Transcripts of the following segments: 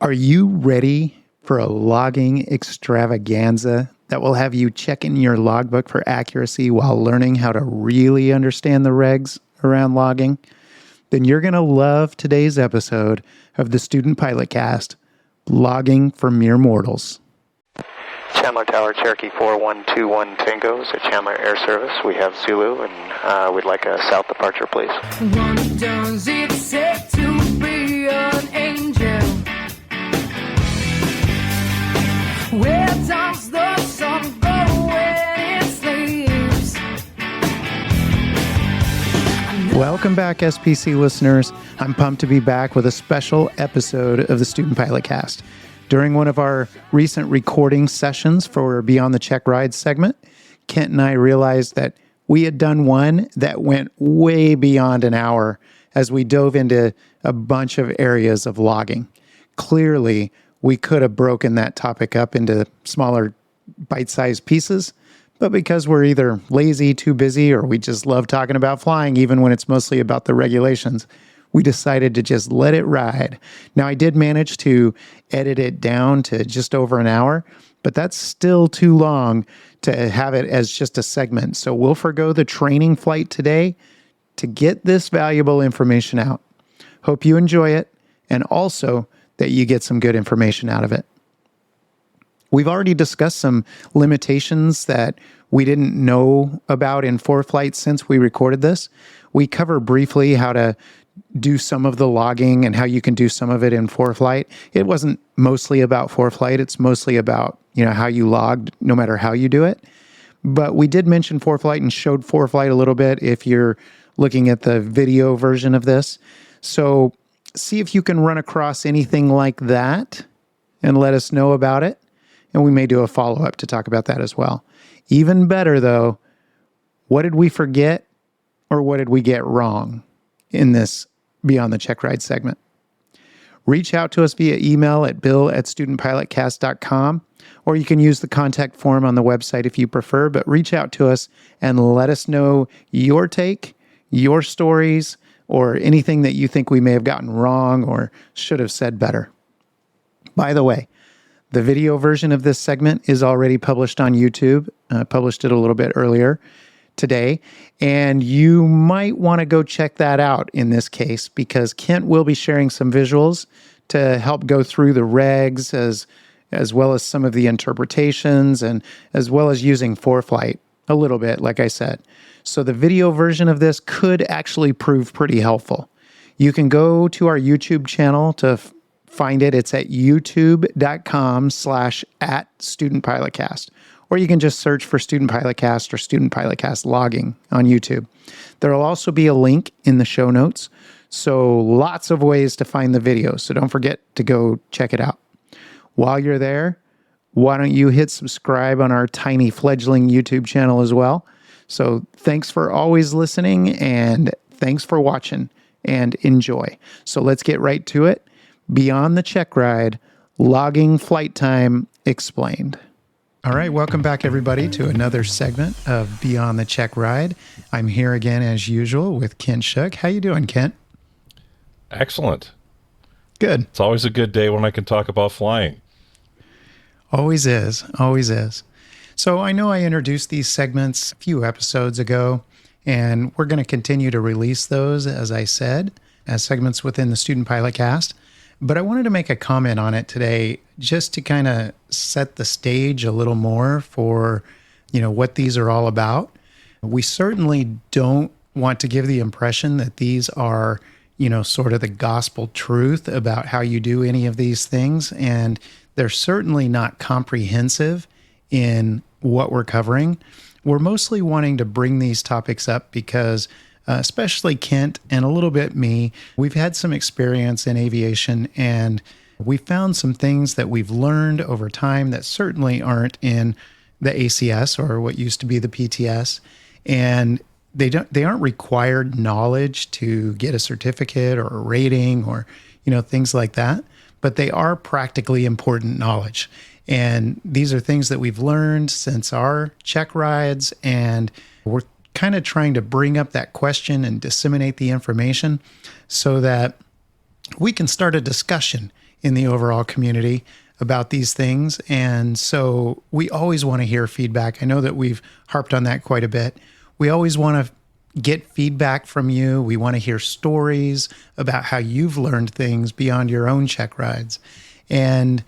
Are you ready for a logging extravaganza that will have you checking your logbook for accuracy while learning how to really understand the regs around logging? Then you're going to love today's episode of the Student Pilot Cast, Logging for Mere Mortals. Chandler Tower, Cherokee 4121 Tango is at Chandler Air Service. We have Zulu, and we'd like a south departure, please. What does it say to be an angel? Where does the sun go when it sleeps? Welcome back, SPC listeners. I'm pumped to be back with a special episode of the Student Pilot Cast. During one of our recent recording sessions for Beyond the Check Ride segment, Kent and I realized that we had done one that went way beyond an hour as we dove into a bunch of areas of logging. Clearly, we could have broken that topic up into smaller bite-sized pieces, but because we're either lazy, too busy, or we just love talking about flying, even when it's mostly about the regulations, we decided to just let it ride. Now, I did manage to edit it down to just over an hour, but that's still too long to have it as just a segment. So we'll forgo the training flight today to get this valuable information out. Hope you enjoy it, and also that you get some good information out of it. We've already discussed some limitations that we didn't know about in ForeFlight since we recorded this. We cover briefly how to do some of the logging and how you can do some of it in ForeFlight. It wasn't mostly about ForeFlight. It's mostly about, how you logged no matter how you do it. But we did mention ForeFlight and showed ForeFlight a little bit if you're looking at the video version of this. So see if you can run across anything like that and let us know about it. And we may do a follow-up to talk about that as well. Even better, though, what did we forget or what did we get wrong in this Beyond the Check Ride segment? Reach out to us via email at bill@studentpilotcast.com, or you can use the contact form on the website if you prefer, but reach out to us and let us know your take, your stories, or anything that you think we may have gotten wrong or should have said better. By the way, the video version of this segment is already published on YouTube. Published it a little bit earlier today, and you might want to go check that out in this case because Kent will be sharing some visuals to help go through the regs as well as some of the interpretations and as well as using ForeFlight a little bit, like I said. So the video version of this could actually prove pretty helpful. You can go to our YouTube channel to find it. It's at youtube.com/@StudentPilotCast. Or you can just search for Student Pilot Cast or Student Pilot Cast Logging on YouTube. There will also be a link in the show notes. So lots of ways to find the video. So don't forget to go check it out. While you're there, why don't you hit subscribe on our tiny fledgling YouTube channel as well? So thanks for always listening and thanks for watching and enjoy. So let's get right to it. Beyond the Check Ride, Logging Flight Time Explained. All right, welcome back everybody to another segment of Beyond the Check Ride. I'm here again as usual with Kent Shook. How you doing, Kent? Excellent. Good. It's always a good day when I can talk about flying. Always is. Always is. So I know I introduced these segments a few episodes ago, and we're going to continue to release those, as I said, as segments within the Student Pilot Cast. But I wanted to make a comment on it today just to kind of set the stage a little more for, what these are all about. We certainly don't want to give the impression that these are, sort of the gospel truth about how you do any of these things. And they're certainly not comprehensive in what we're covering. We're mostly wanting to bring these topics up because especially Kent and a little bit me, we've had some experience in aviation and we found some things that we've learned over time that certainly aren't in the ACS or what used to be the PTS. And they aren't required knowledge to get a certificate or a rating or, things like that, but they are practically important knowledge. And these are things that we've learned since our check rides, and we're kind of trying to bring up that question and disseminate the information so that we can start a discussion in the overall community about these things. And so we always want to hear feedback. I know that we've harped on that quite a bit. We always want to get feedback from you. We want to hear stories about how you've learned things beyond your own check rides. And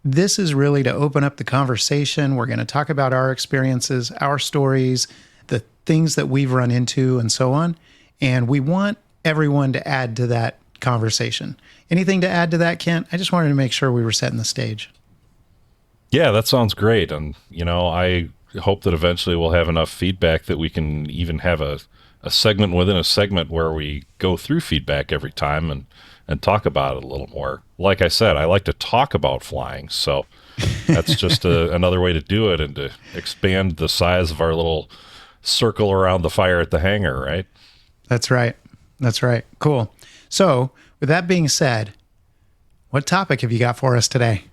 this is really to open up the conversation. We're going to talk about our experiences, our stories, the things that we've run into, and so on. And we want everyone to add to that conversation. Anything to add to that, Kent? I just wanted to make sure we were setting the stage. Yeah, that sounds great. And, I hope that eventually we'll have enough feedback that we can even have a segment within a segment where we go through feedback every time and talk about it a little more. Like I said, I like to talk about flying. So that's just another way to do it and to expand the size of our little circle around the fire at the hangar, right? That's right. That's right. Cool. So with that being said, what topic have you got for us today?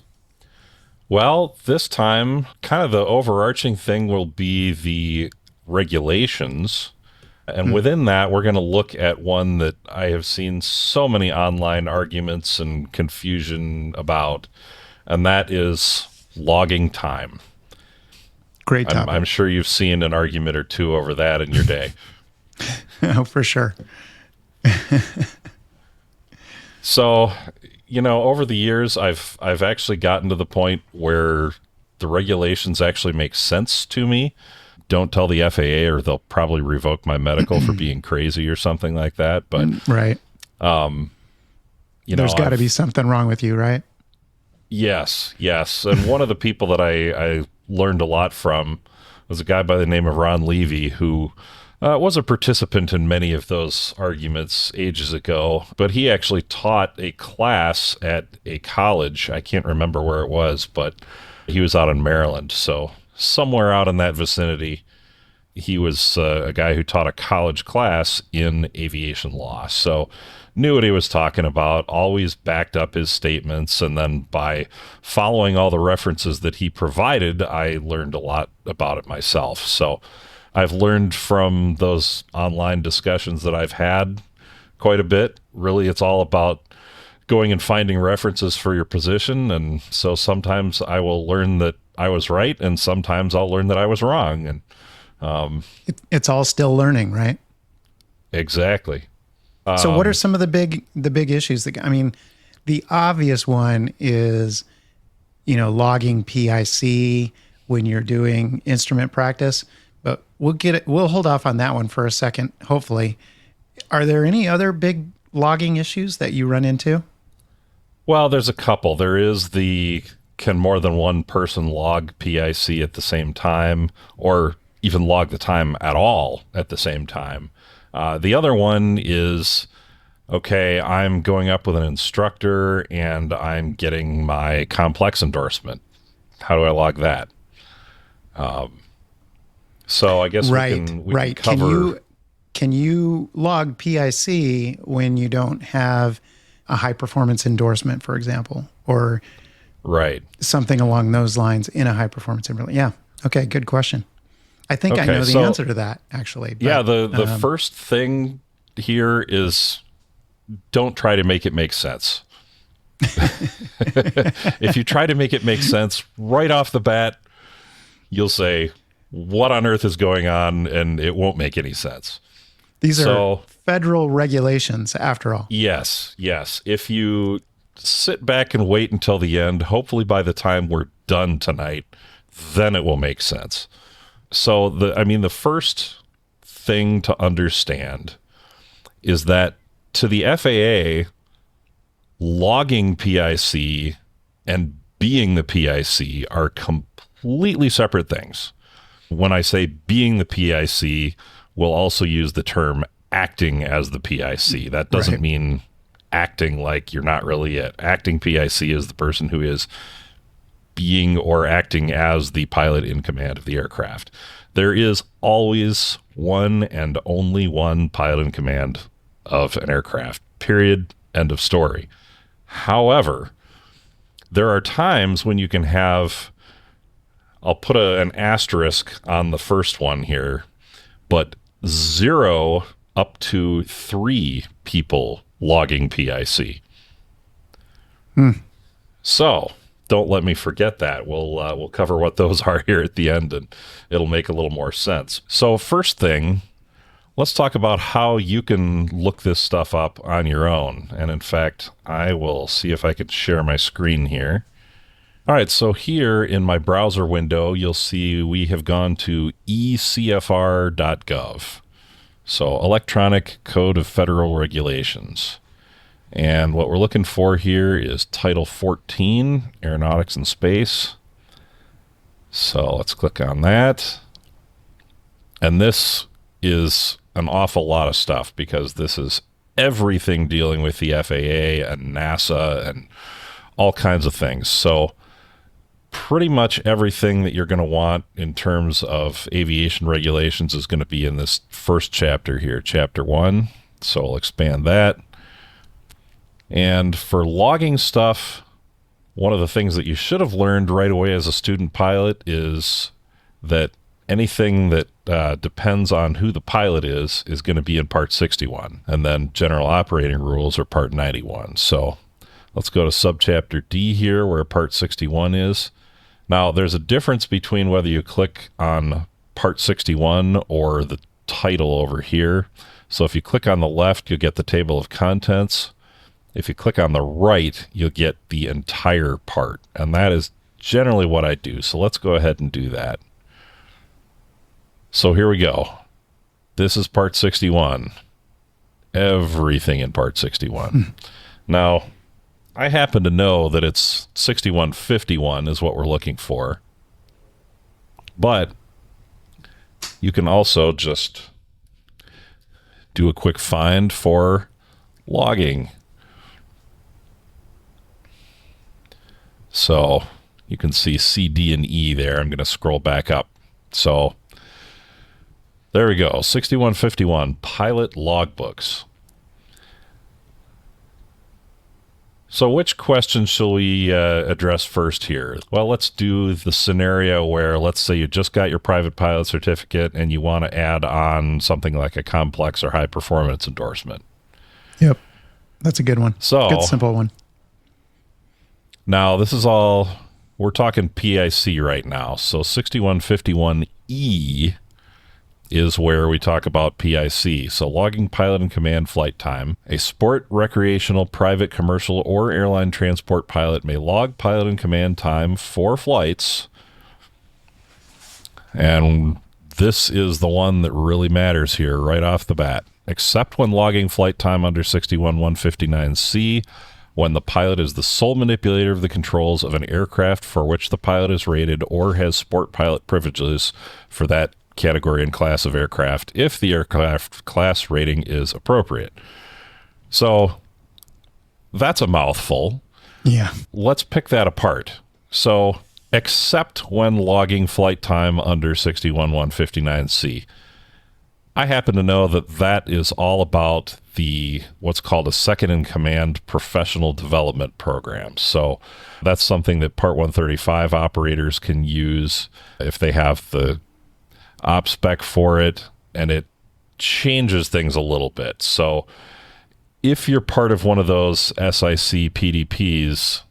Well, this time, kind of the overarching thing will be the regulations. And within that, we're going to look at one that I have seen so many online arguments and confusion about, and that is logging time. Great topic. I'm sure you've seen an argument or two over that in your day. Oh, for sure. So, over the years, I've actually gotten to the point where the regulations actually make sense to me. Don't tell the FAA or they'll probably revoke my medical for being crazy or something like that. But right. There's got to be something wrong with you, right? Yes. And one of the people that I learned a lot from was a guy by the name of Ron Levy, who was a participant in many of those arguments ages ago. But he actually taught a class at a college. I can't remember where it was, but he was out in Maryland. So somewhere out in that vicinity, he was a guy who taught a college class in aviation law. So knew what he was talking about, always backed up his statements. And then by following all the references that he provided, I learned a lot about it myself. So I've learned from those online discussions that I've had quite a bit. Really, it's all about going and finding references for your position. And so sometimes I will learn that I was right, and sometimes I'll learn that I was wrong. And it's all still learning, right? Exactly. So what are some of the big issues the obvious one is, logging PIC when you're doing instrument practice, but we'll hold off on that one for a second, hopefully. Are there any other big logging issues that you run into? Well, there's a couple. There is can more than one person log PIC at the same time, or even log the time at all at the same time? The other one is, okay, I'm going up with an instructor and I'm getting my complex endorsement. How do I log that? So I guess we can cover. Can you log PIC when you don't have a high performance endorsement, for example, or something along those lines in a high performance endorsement? Yeah. Okay. Good question. I think I know the answer to that, actually. But, yeah, the first thing here is don't try to make it make sense. If you try to make it make sense right off the bat, you'll say, what on earth is going on? And it won't make any sense. These are federal regulations, after all. Yes. If you sit back and wait until the end, hopefully by the time we're done tonight, then it will make sense. So the first thing to understand is that to the FAA, logging PIC and being the PIC are completely separate things. When I say being the PIC, we'll also use the term acting as the PIC. That doesn't mean acting like you're not really it. Acting PIC is the person who is being or acting as the pilot in command of the aircraft. There is always one and only one pilot in command of an aircraft, period, end of story. However, there are times when you can have, I'll put an asterisk on the first one here, but 0 up to 3 people logging PIC. So don't let me forget that. We'll cover what those are here at the end, and it'll make a little more sense. So first thing, let's talk about how you can look this stuff up on your own. And in fact, I will see if I can share my screen here. All right, so here in my browser window, you'll see we have gone to ecfr.gov. So Electronic Code of Federal Regulations. And what we're looking for here is Title 14, Aeronautics and Space. So let's click on that. And this is an awful lot of stuff because this is everything dealing with the FAA and NASA and all kinds of things. So pretty much everything that you're going to want in terms of aviation regulations is going to be in this first chapter here, Chapter 1. So I'll expand that. And for logging stuff, one of the things that you should have learned right away as a student pilot is that anything that depends on who the pilot is going to be in Part 61. And then General Operating Rules are Part 91. So let's go to Subchapter D here, where Part 61 is. Now, there's a difference between whether you click on Part 61 or the title over here. So if you click on the left, you'll get the table of contents. If you click on the right, you'll get the entire part. And that is generally what I do. So let's go ahead and do that. So here we go. This is Part 61. Everything in Part 61. Now, I happen to know that it's 6151 is what we're looking for. But you can also just do a quick find for logging. So you can see C, D, and E there. I'm going to scroll back up. So there we go. 6151, pilot logbooks. So which question shall we address first here? Well, let's do the scenario where, let's say you just got your private pilot certificate and you want to add on something like a complex or high performance endorsement. Yep. That's a good one. So good, simple one. Now, this is all, we're talking PIC right now. So 6151E is where we talk about PIC. So logging pilot and command flight time. A sport, recreational, private, commercial, or airline transport pilot may log pilot and command time for flights. And this is the one that really matters here right off the bat. Except when logging flight time under 61159C, when the pilot is the sole manipulator of the controls of an aircraft for which the pilot is rated or has sport pilot privileges for that category and class of aircraft, if the aircraft class rating is appropriate. So that's a mouthful. Yeah. Let's pick that apart. So except when logging flight time under 61159C. I happen to know that that is all about the what's called a second in command professional development program. So that's something that Part 135 operators can use if they have the op spec for it, and it changes things a little bit. So if you're part of one of those SIC PDPs,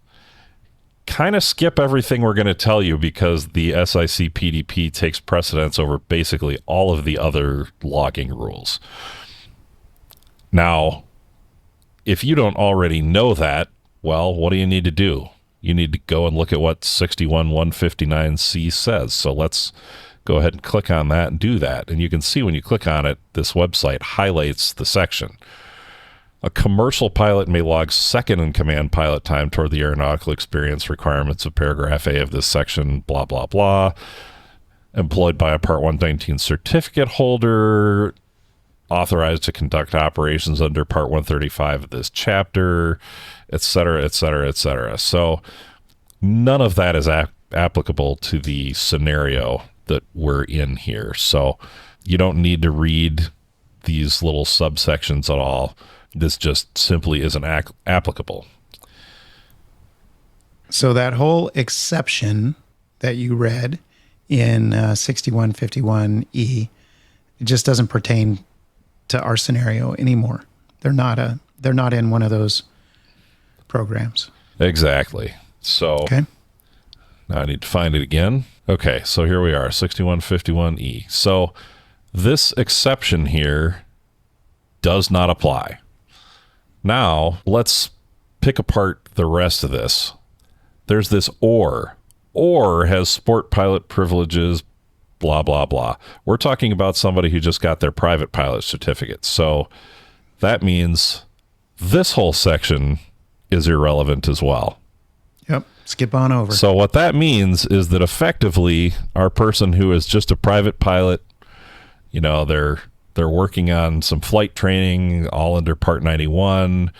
kind of skip everything we're going to tell you because the SIC PDP takes precedence over basically all of the other logging rules. Now, if you don't already know that, well, what do you need to do? You need to go and look at what 61159C says. So let's go ahead and click on that and do that. And you can see when you click on it, this website highlights the section. A commercial pilot may log second in command pilot time toward the aeronautical experience requirements of paragraph A of this section, blah, blah, blah. Employed by a Part 119 certificate holder, authorized to conduct operations under Part 135 of this chapter, et cetera, et cetera, et cetera. So none of that is applicable to the scenario that we're in here. So you don't need to read these little subsections at all. This just simply isn't applicable. So that whole exception that you read in 6151E, it just doesn't pertain to our scenario anymore. They're not in one of those programs. Exactly. So Okay. now I need to find it again. Okay, so here we are, 6151E. So this exception here does not apply. Now, let's pick apart the rest of this. There's this or. Or has sport pilot privileges, blah, blah, blah. We're talking about somebody who just got their private pilot certificate. So that means this whole section is irrelevant as well. Yep. Skip on over. So what that means is that effectively our person who is just a private pilot, you know, they're working on some flight training all under Part 91.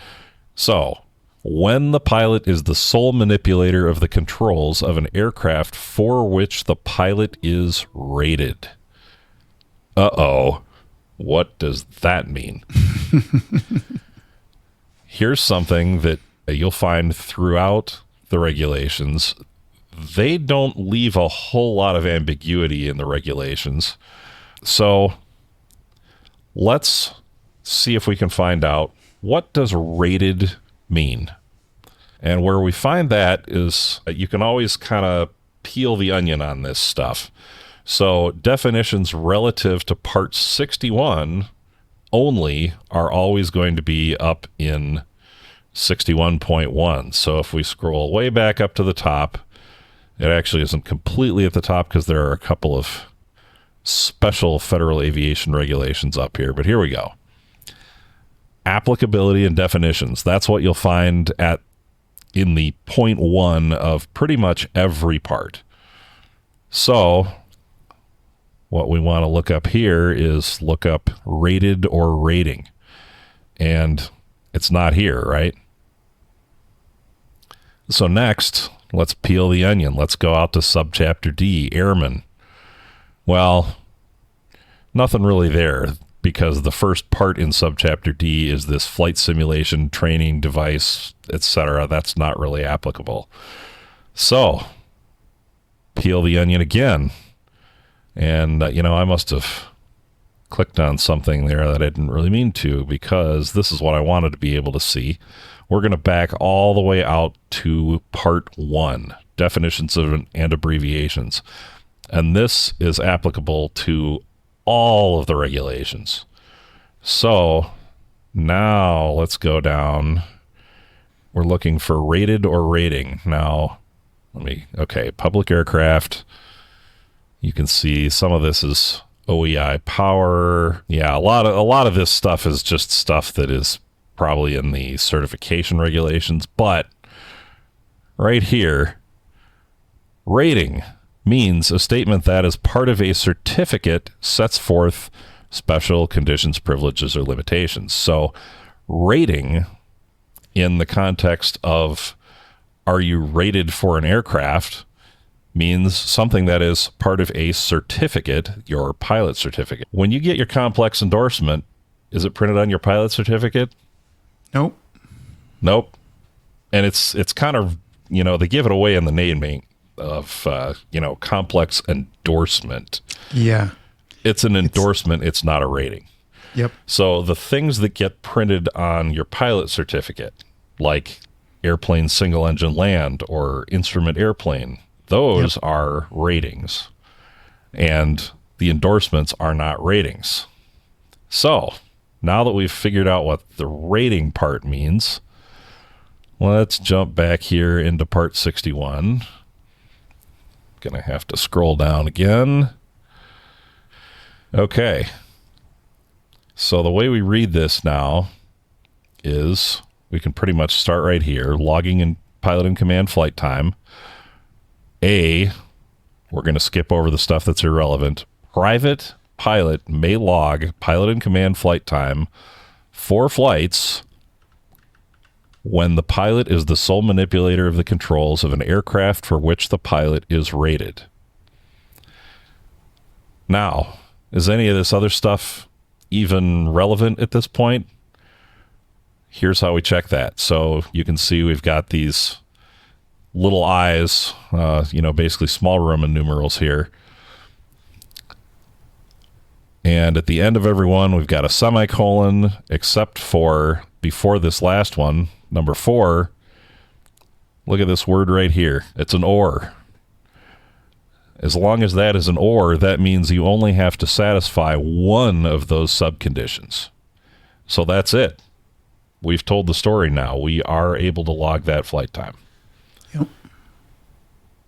So when the pilot is the sole manipulator of the controls of an aircraft for which the pilot is rated. Uh-oh. What does that mean? Here's something that you'll find throughout the regulations. They don't leave a whole lot of ambiguity in the regulations. So let's see if we can find out, what does rated mean? And where we find that is you can always kind of peel the onion on this stuff. So definitions relative to Part 61 only are always going to be up in 61.1. So if we scroll way back up to the top, it actually isn't completely at the top because there are a couple of special federal aviation regulations up here, but here we go. Applicability and definitions. That's what you'll find in the point 1 of pretty much every part. So what we want to look up here is look up rated or rating. And it's not here, right? So next, let's peel the onion. Let's go out to subchapter D, airman. Well, nothing really there because the first part in subchapter D is this flight simulation, training device, etc. That's not really applicable. So, peel the onion again. And, I must have clicked on something there that I didn't really mean to because this is what I wanted to be able to see. We're going to back all the way out to part 1, definitions of and abbreviations. And this is applicable to all of the regulations. So now let's go down. We're looking for rated or rating. Now, public aircraft. You can see some of this is OEI power. Yeah, a lot of this stuff is just stuff that is probably in the certification regulations, but right here, rating means a statement that as part of a certificate sets forth special conditions, privileges, or limitations. So rating in the context of are you rated for an aircraft means something that is part of a certificate, your pilot certificate. When you get your complex endorsement, is it printed on your pilot certificate? Nope. And it's kind of, they give it away in the naming of, complex endorsement. Yeah. It's an endorsement. It's not a rating. Yep. So the things that get printed on your pilot certificate, like airplane single engine land or instrument airplane, those are ratings. And the endorsements are not ratings. So now that we've figured out what the rating part means, let's jump back here into part 61. Gonna have to scroll down again. Okay. So the way we read this now is we can pretty much start right here, logging in pilot and command flight time. We're going to skip over the stuff that's irrelevant. Private pilot may log pilot and command flight time for flights when the pilot is the sole manipulator of the controls of an aircraft for which the pilot is rated. Now, is any of this other stuff even relevant at this point? Here's how we check that. So you can see we've got these little I's, basically small Roman numerals here. And at the end of every one, we've got a semicolon, except for before this last one, number 4. Look at this word right here. It's an or. As long as that is an or, that means you only have to satisfy one of those subconditions. So that's it. We've told the story now. We are able to log that flight time. Yep.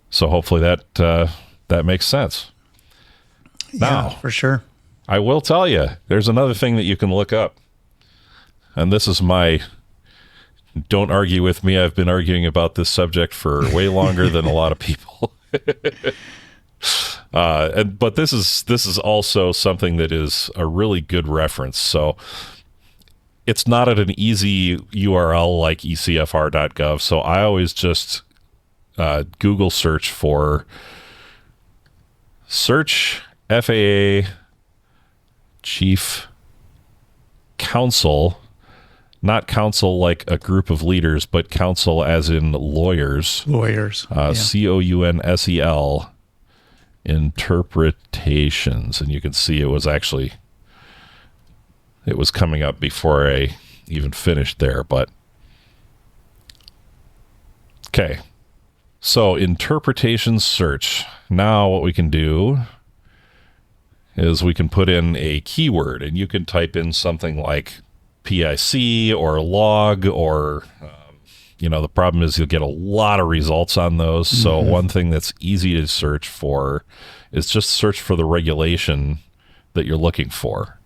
So hopefully that makes sense. Now, Yeah, for sure. I will tell you, there's another thing that you can look up. And this is my, don't argue with me. I've been arguing about this subject for way longer than a lot of people. But this is also something that is a really good reference. So it's not at an easy URL like ecfr.gov. So I always just Google search FAA Chief Counsel, not counsel like a group of leaders, but counsel as in lawyers. Lawyers. COUNSEL interpretations. And you can see it was coming up before I even finished there, but okay. So interpretation search. Now what we can do is we can put in a keyword, and you can type in something like PIC or log or, the problem is you'll get a lot of results on those. So one thing that's easy to search for is just search for the regulation that you're looking for.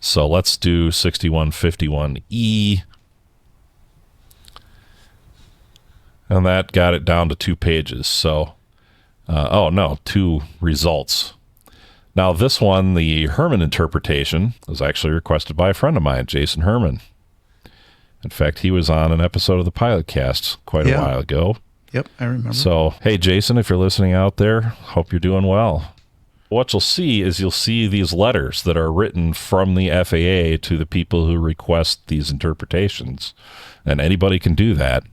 So let's do 6151E. And that got it down to 2 pages. So, 2 results. Now, this one, the Herman interpretation, was actually requested by a friend of mine, Jason Herman. In fact, he was on an episode of the Pilotcast quite a while ago. Yep, I remember. So, hey, Jason, if you're listening out there, hope you're doing well. What you'll see these letters that are written from the FAA to the people who request these interpretations. And anybody can do that.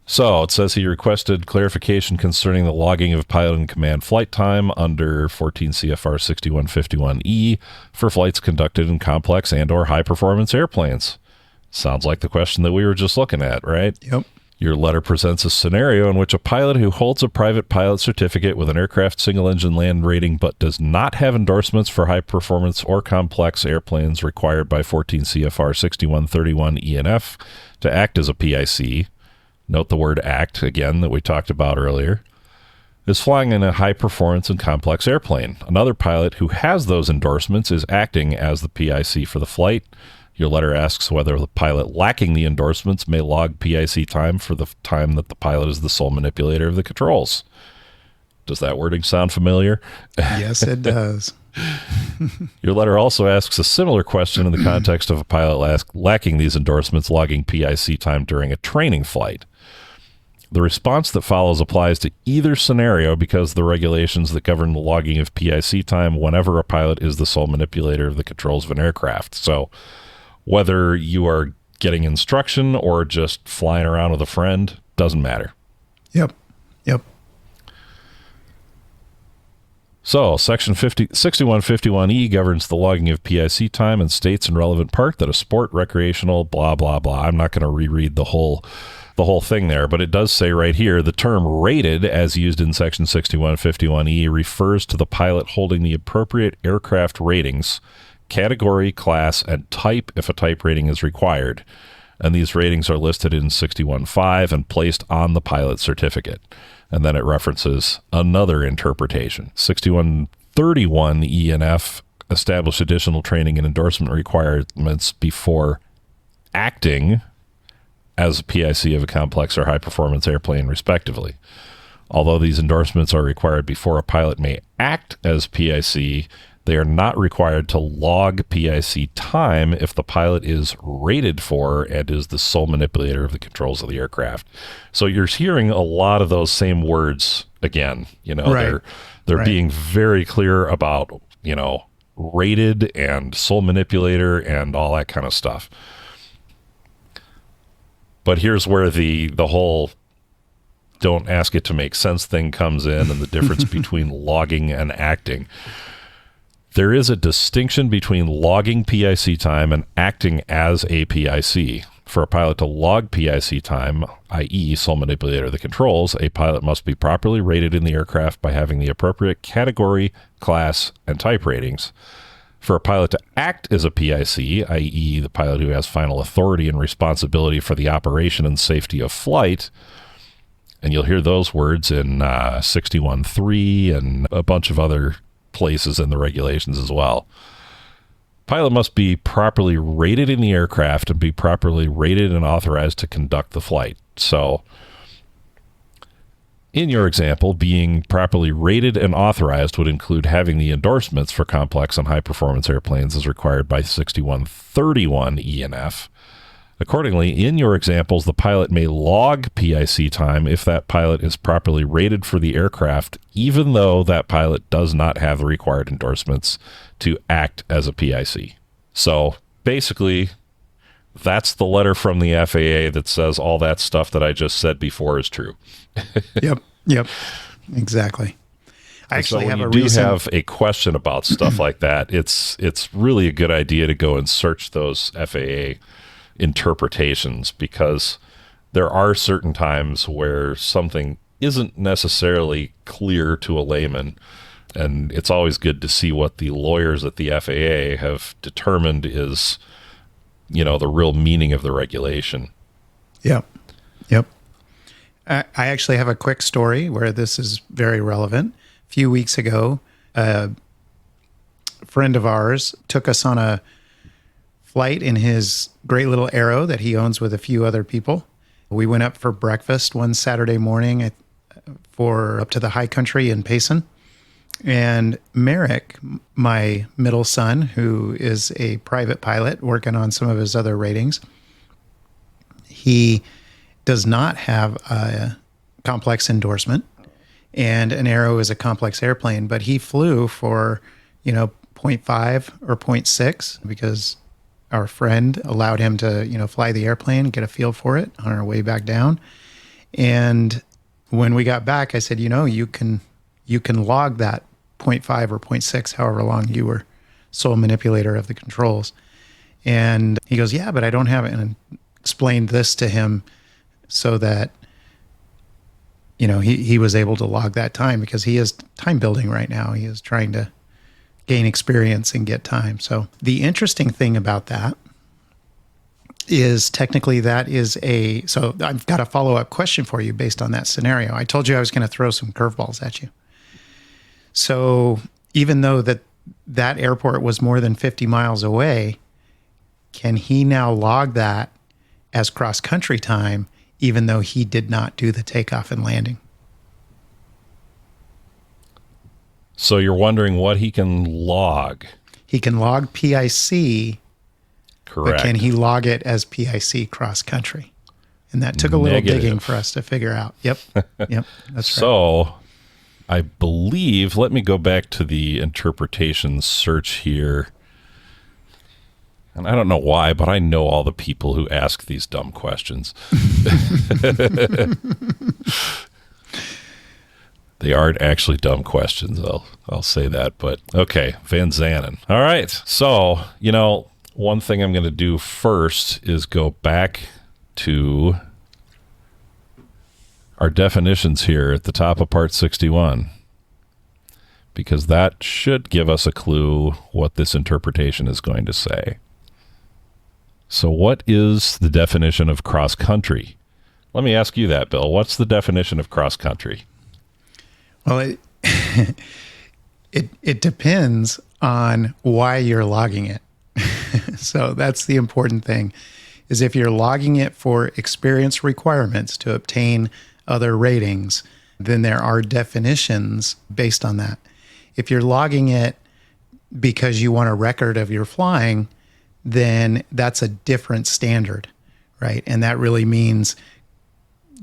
So it says he requested clarification concerning the logging of pilot and command flight time under 14 CFR 6151E for flights conducted in complex and or high performance airplanes. Sounds like the question that we were just looking at, right? Yep. Your letter presents a scenario in which a pilot who holds a private pilot certificate with an aircraft single-engine land rating but does not have endorsements for high-performance or complex airplanes required by 14 CFR 6131 E&F to act as a PIC, note the word act, again, that we talked about earlier, is flying in a high-performance and complex airplane. Another pilot who has those endorsements is acting as the PIC for the flight. Your letter asks whether the pilot lacking the endorsements may log PIC time for the time that the pilot is the sole manipulator of the controls. Does that wording sound familiar? Yes, it does. Your letter also asks a similar question in the context of a pilot lacking these endorsements logging PIC time during a training flight. The response that follows applies to either scenario because the regulations that govern the logging of PIC time whenever a pilot is the sole manipulator of the controls of an aircraft. So whether you are getting instruction or just flying around with a friend, doesn't matter. Yep. So, Section 6151E governs the logging of PIC time and states in relevant part that a sport, recreational, blah, blah, blah. I'm not going to reread the whole thing there, but it does say right here, the term rated, as used in Section 6151E, refers to the pilot holding the appropriate aircraft ratings, category, class, and type if a type rating is required. And these ratings are listed in 61.5 and placed on the pilot certificate. And then it references another interpretation. 6131 E and F establish additional training and endorsement requirements before acting as a PIC of a complex or high-performance airplane, respectively. Although these endorsements are required before a pilot may act as PIC, they are not required to log PIC time if the pilot is rated for and is the sole manipulator of the controls of the aircraft. So you're hearing a lot of those same words again. Right. They're Right. being very clear about, rated and sole manipulator and all that kind of stuff. But here's where the whole don't ask it to make sense thing comes in, and the difference between logging and acting. There is a distinction between logging PIC time and acting as a PIC. For a pilot to log PIC time, i.e. sole manipulator of the controls, a pilot must be properly rated in the aircraft by having the appropriate category, class, and type ratings. For a pilot to act as a PIC, i.e. the pilot who has final authority and responsibility for the operation and safety of flight, and you'll hear those words in 61.3 and a bunch of other places in the regulations as well. Pilot must be properly rated in the aircraft and be properly rated and authorized to conduct the flight. So, in your example, being properly rated and authorized would include having the endorsements for complex and high-performance airplanes as required by 6131 E&F. Accordingly, in your examples, the pilot may log PIC time if that pilot is properly rated for the aircraft, even though that pilot does not have the required endorsements to act as a PIC. So basically, that's the letter from the FAA that says all that stuff that I just said before is true. Yep, exactly. I actually so have when a you recent... do have a question about stuff like that, it's really a good idea to go and search those FAA interpretations, because there are certain times where something isn't necessarily clear to a layman, and it's always good to see what the lawyers at the FAA have determined is, the real meaning of the regulation. Yep. I actually have a quick story where this is very relevant. A few weeks ago, a friend of ours took us on a flight in his great little Arrow that he owns with a few other people. We went up for breakfast one Saturday morning for up to the high country in Payson. And Merrick, my middle son, who is a private pilot working on some of his other ratings, he does not have a complex endorsement, and an Arrow is a complex airplane, but he flew for, 0.5 or 0.6 because our friend allowed him to, fly the airplane, get a feel for it on our way back down. And when we got back, I said, you can log that 0.5 or 0.6, however long you were sole manipulator of the controls. And he goes, yeah, but I don't have it. And I explained this to him so that, he was able to log that time, because he is time building right now. He is trying to gain experience and get time. So the interesting thing about that is technically so I've got a follow-up question for you based on that scenario. I told you I was going to throw some curveballs at you. So even though that airport was more than 50 miles away, can he now log that as cross-country time, even though he did not do the takeoff and landing? So you're wondering what he can log. He can log PIC, Correct. but can he log it as PIC cross-country? And that took a little digging for us to figure out. Yep, that's right. So I believe, let me go back to the interpretation search here. And I don't know why, but I know all the people who ask these dumb questions. They aren't actually dumb questions, I'll say that. But okay, Van Zanen. All right. So, one thing I'm going to do first is go back to our definitions here at the top of Part 61, because that should give us a clue what this interpretation is going to say. So what is the definition of cross-country? Let me ask you that, Bill. What's the definition of cross-country? Well, it depends on why you're logging it. So that's the important thing, is if you're logging it for experience requirements to obtain other ratings, then there are definitions based on that. If you're logging it because you want a record of your flying, then that's a different standard, right? And that really means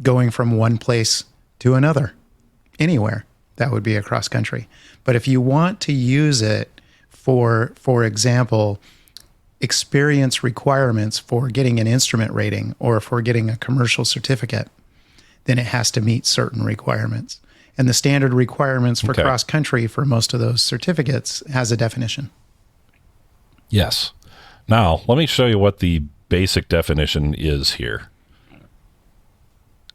going from one place to another, anywhere. That would be a cross country. But if you want to use it for example, experience requirements for getting an instrument rating or for getting a commercial certificate, then it has to meet certain requirements. And the standard requirements for cross country for most of those certificates has a definition. Yes. Now, let me show you what the basic definition is here.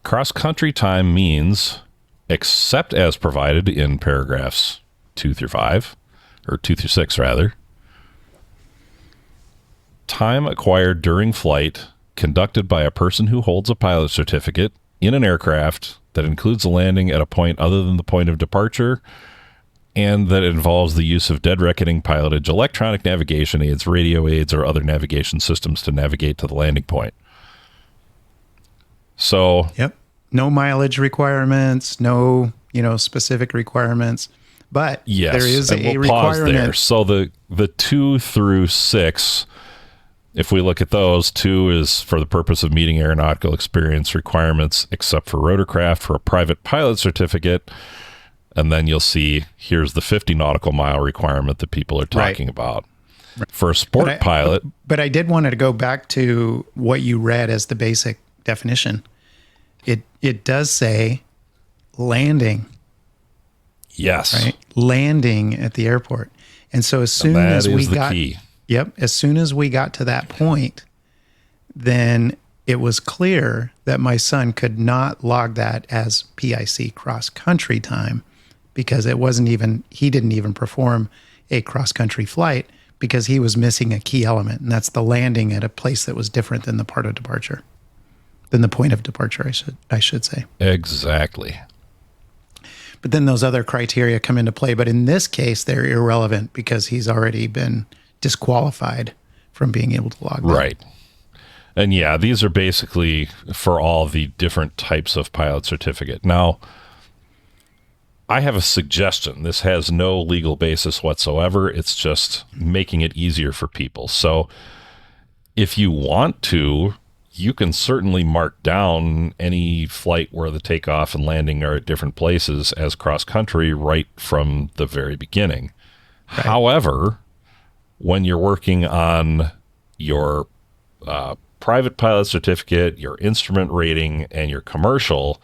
Cross-country time means, except as provided in paragraphs 2 through 5, or 2 through 6 rather, time acquired during flight conducted by a person who holds a pilot certificate in an aircraft that includes a landing at a point other than the point of departure and that involves the use of dead reckoning piloted electronic navigation aids, radio aids, or other navigation systems to navigate to the landing point. So, Yep. No mileage requirements, no, specific requirements. But yes, there is and a we'll pause requirement. there. So the 2 through 6, if we look at those, 2 is for the purpose of meeting aeronautical experience requirements, except for rotorcraft for a private pilot certificate. And then you'll see here's the 50 nautical mile requirement that people are talking about. For a sport pilot. But I did want to go back to what you read as the basic definition. It does say landing. Yes. Right? Landing at the airport. And so as soon that as we is the got key. Yep, as soon as we got to that point, then it was clear that my son could not log that as PIC cross country time because he didn't even perform a cross country flight because he was missing a key element, and that's the landing at a place that was different than the point of departure, I should say. Exactly. But then those other criteria come into play. But in this case, they're irrelevant because he's already been disqualified from being able to log that. Right. And yeah, these are basically for all the different types of pilot certificate. Now, I have a suggestion. This has no legal basis whatsoever. It's just making it easier for people. So if you want to, you can certainly mark down any flight where the takeoff and landing are at different places as cross-country right from the very beginning. Right. However, when you're working on your private pilot certificate, your instrument rating, and your commercial,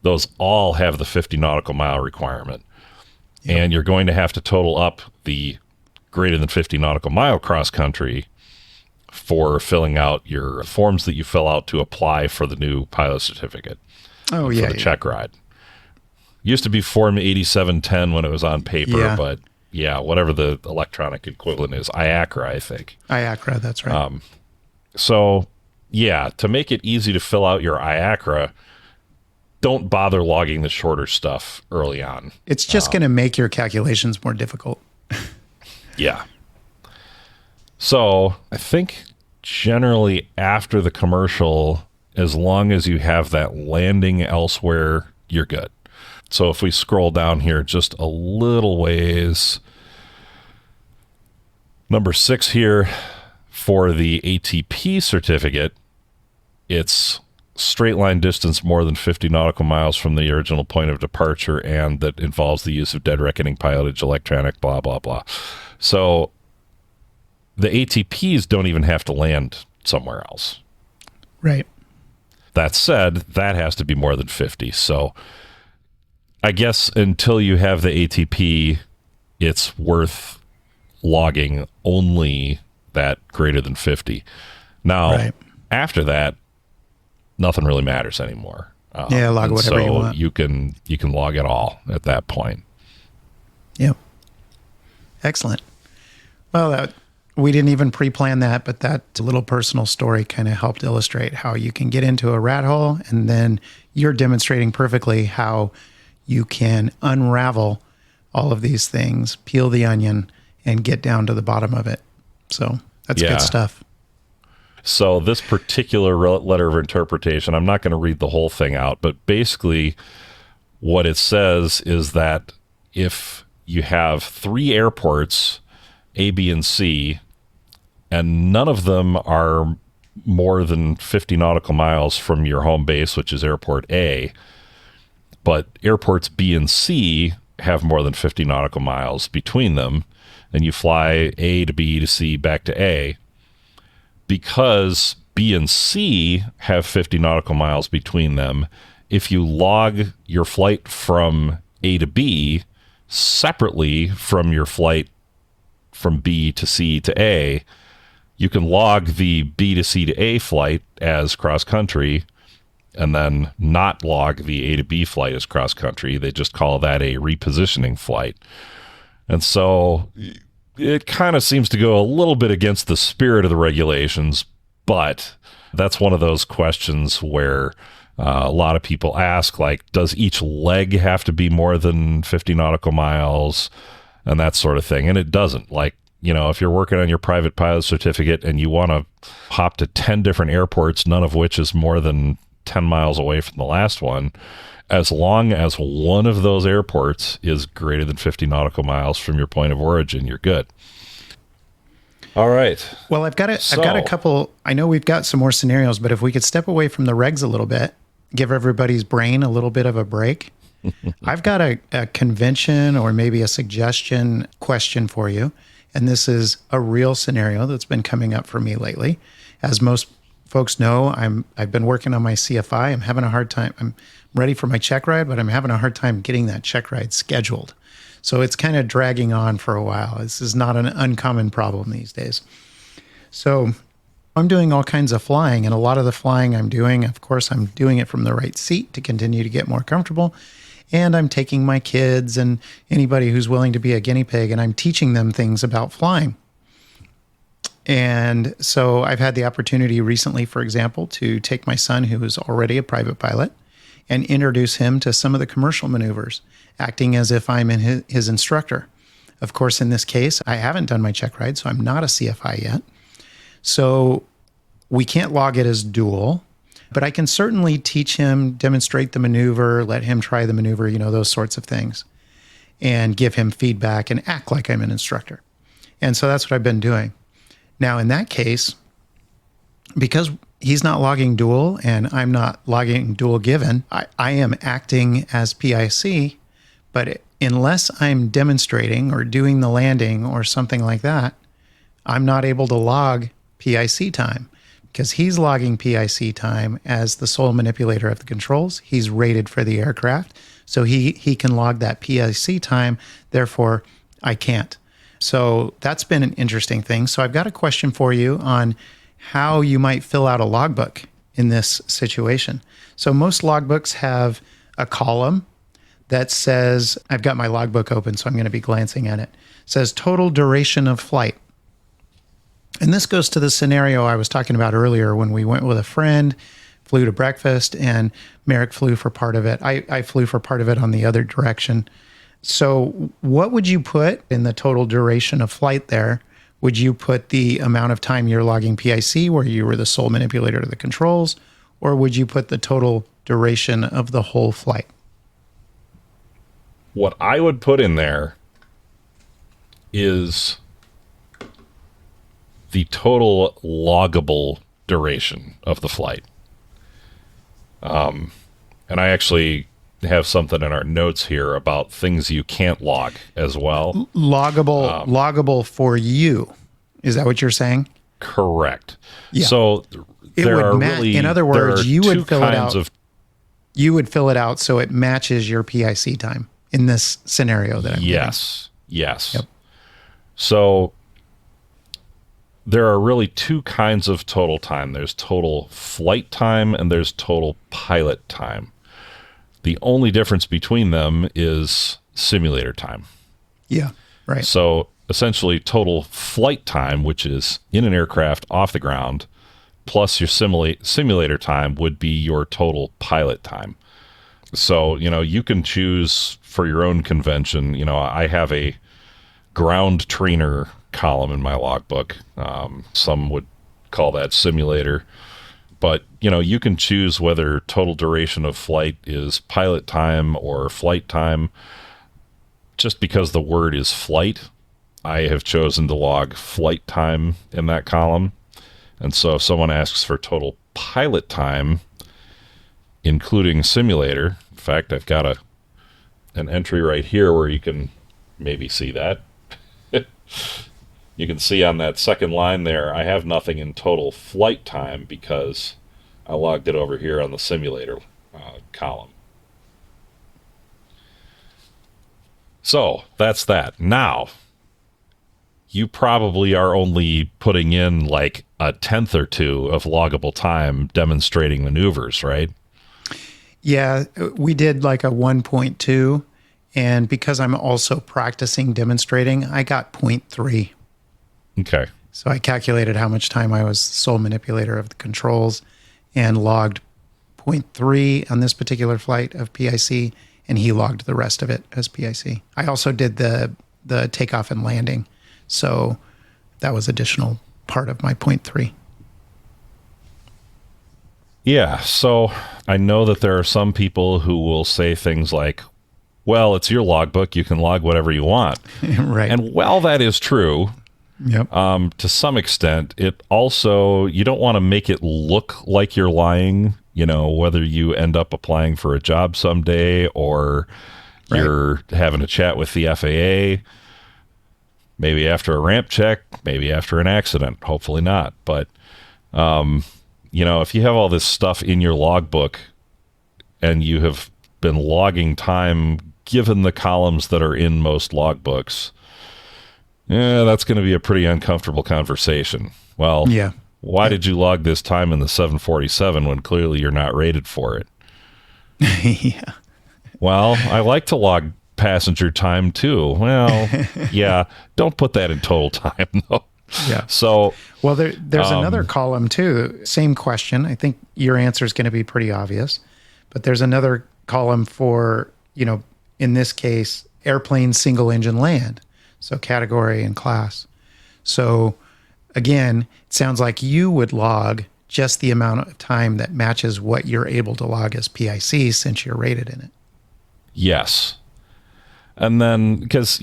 those all have the 50 nautical mile requirement. Yep. And you're going to have to total up the greater than 50 nautical mile cross-country for filling out your forms that you fill out to apply for the new pilot certificate. Oh, yeah. For the check ride. Used to be Form 8710 when it was on paper, but yeah, whatever the electronic equivalent is, IACRA, I think. IACRA, that's right. So, yeah, to make it easy to fill out your IACRA, don't bother logging the shorter stuff early on. It's just going to make your calculations more difficult. Yeah. So I think generally after the commercial, as long as you have that landing elsewhere, you're good. So if we scroll down here just a little ways, number 6 here for the ATP certificate, it's straight line distance more than 50 nautical miles from the original point of departure, and that involves the use of dead reckoning pilotage, electronic, blah, blah, blah. So the ATPs don't even have to land somewhere else. Right. That said, that has to be more than 50. So I guess until you have the ATP, it's worth logging only that greater than 50. Now, after that, nothing really matters anymore. Log whatever you want. You can log it all at that point. Yep. Excellent. Well, we didn't even pre-plan that, but that little personal story kind of helped illustrate how you can get into a rat hole, and then you're demonstrating perfectly how you can unravel all of these things, peel the onion, and get down to the bottom of it. So that's good stuff. So this particular letter of interpretation, I'm not going to read the whole thing out, but basically what it says is that if you have 3 airports, A, B, and C, and none of them are more than 50 nautical miles from your home base, which is airport A, but airports B and C have more than 50 nautical miles between them, and you fly A to B to C back to A, because B and C have 50 nautical miles between them, if you log your flight from A to B separately from your flight from B to C to A, You can log the B to C to A flight as cross country and then not log the A to B flight as cross country. They just call that a repositioning flight. And so it kind of seems to go a little bit against the spirit of the regulations, but that's one of those questions where a lot of people ask, like, does each leg have to be more than 50 nautical miles and that sort of thing? And it doesn't. Like, if you're working on your private pilot certificate and you want to hop to 10 different airports, none of which is more than 10 miles away from the last one, as long as one of those airports is greater than 50 nautical miles from your point of origin, you're good. All right. Well, I've got a couple. I know we've got some more scenarios, but if we could step away from the regs a little bit, give everybody's brain a little bit of a break. I've got a convention or maybe a suggestion question for you. And this is a real scenario that's been coming up for me lately. As most folks know, I've been working on my CFI. I'm having a hard time. I'm ready for my check ride, but I'm having a hard time getting that check ride scheduled. So it's kind of dragging on for a while. This is not an uncommon problem these days. So I'm doing all kinds of flying, and a lot of the flying I'm doing, of course, I'm doing it from the right seat to continue to get more comfortable. And I'm taking my kids and anybody who's willing to be a guinea pig, and I'm teaching them things about flying. And so I've had the opportunity recently, for example, to take my son, who is already a private pilot, and introduce him to some of the commercial maneuvers, acting as if I'm his instructor. Of course, in this case, I haven't done my check ride, so I'm not a CFI yet. So we can't log it as dual, but I can certainly teach him, demonstrate the maneuver, let him try the maneuver, those sorts of things, and give him feedback and act like I'm an instructor. And so that's what I've been doing. Now, in that case, because he's not logging dual and I'm not logging dual given, I am acting as PIC, but unless I'm demonstrating or doing the landing or something like that, I'm not able to log PIC time. Because he's logging PIC time as the sole manipulator of the controls. He's rated for the aircraft, so he can log that PIC time. Therefore, I can't. So that's been an interesting thing. So I've got a question for you on how you might fill out a logbook in this situation. So most logbooks have a column that says, I've got my logbook open, so I'm going to be glancing at it. It says total duration of flight. And this goes to the scenario I was talking about earlier when we went with a friend, flew to breakfast, and Merrick flew for part of it. I flew for part of it on the other direction. So what would you put in the total duration of flight there? Would you put the amount of time you're logging PIC where you were the sole manipulator of the controls, or would you put the total duration of the whole flight? What I would put in there is the total loggable duration of the flight. And I actually have something in our notes here about things you can't log as well. Loggable for you. Is that what you're saying? Correct. Yeah. So there are really, in other words, you would fill it out. Of, you would fill it out so it matches your PIC time in this scenario that I'm giving. Yes. Yep. So there are really two kinds of total time. There's total flight time and there's total pilot time. The only difference between them is simulator time. Yeah, right. So essentially total flight time, which is in an aircraft off the ground, plus your simulator time would be your total pilot time. So, you can choose for your own convention. I have a ground trainer column in my logbook. Some would call that simulator, but you can choose whether total duration of flight is pilot time or flight time. Just because the word is flight, I have chosen to log flight time in that column. And so if someone asks for total pilot time, including simulator, in fact, I've got an entry right here where you can maybe see that. You can see on that second line there, I have nothing in total flight time because I logged it over here on the simulator column. So that's that. Now, you probably are only putting in like a tenth or two of loggable time demonstrating maneuvers, right? Yeah, we did like a 1.2. And because I'm also practicing demonstrating, I got 0.3. Okay. So I calculated how much time I was sole manipulator of the controls and logged 0.3 on this particular flight of PIC, and he logged the rest of it as PIC. I also did the takeoff and landing, so that was additional part of my 0.3. Yeah, so I know that there are some people who will say things like, well, it's your logbook, you can log whatever you want. Right. And while that is true, Yep. to some extent, it also, you don't want to make it look like you're lying, whether you end up applying for a job someday or you're having a chat with the FAA, maybe after a ramp check, maybe after an accident, hopefully not. But, if you have all this stuff in your logbook and you have been logging time given the columns that are in most logbooks, that's going to be a pretty uncomfortable conversation. Well, Yeah. why did you log this time in the 747 when clearly you're not rated for it? Yeah. Well, I like to log passenger time too. Well, yeah, don't put that in total time though. Yeah. So, Well, there's another column too. Same question. I think your answer is going to be pretty obvious, but there's another column for, in this case, airplane single engine land. So category and class. So again, it sounds like you would log just the amount of time that matches what you're able to log as PIC since you're rated in it. yes. And then, because,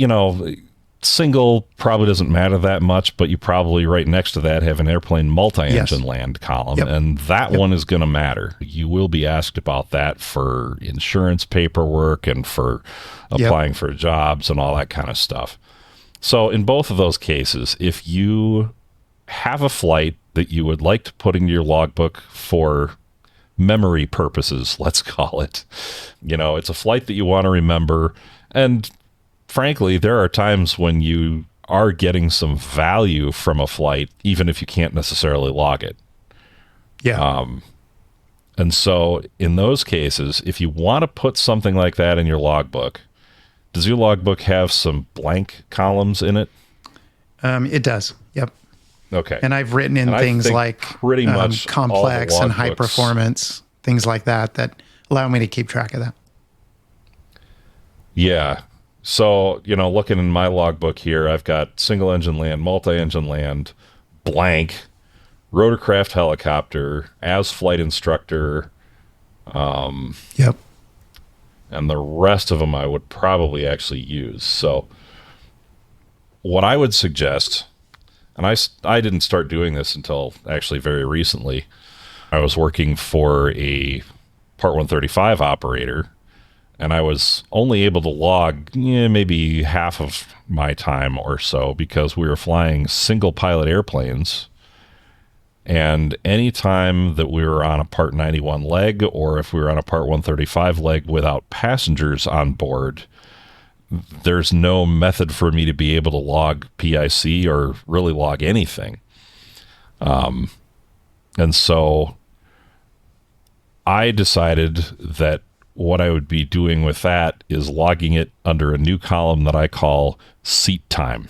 single probably doesn't matter that much, but you probably right next to that have an airplane multi-engine Yes. land column, Yep. and that one is going to matter. You will be asked about that for insurance paperwork and for applying for jobs and all that kind of stuff. So in both of those cases, if you have a flight that you would like to put in your logbook for memory purposes, let's call it, it's a flight that you want to remember. And frankly, there are times when you are getting some value from a flight, even if you can't necessarily log it. Yeah. And so in those cases, if you want to put something like that in your logbook, does your logbook have some blank columns in it? It does. Yep. Okay. And I've written in And I things think like pretty much all the complex and high logbooks- performance, things like that allow me to keep track of that. Yeah. So, looking in my logbook here, I've got single engine land, multi-engine land, blank, rotorcraft helicopter, as flight instructor, Yep. and the rest of them I would probably actually use. So what I would suggest, and I didn't start doing this until actually very recently. I was working for a Part 135 operator, and I was only able to log maybe half of my time or so because we were flying single pilot airplanes. And any time that we were on a Part 91 leg, or if we were on a Part 135 leg without passengers on board, there's no method for me to be able to log PIC or really log anything. And so I decided that what I would be doing with that is logging it under a new column that I call seat time.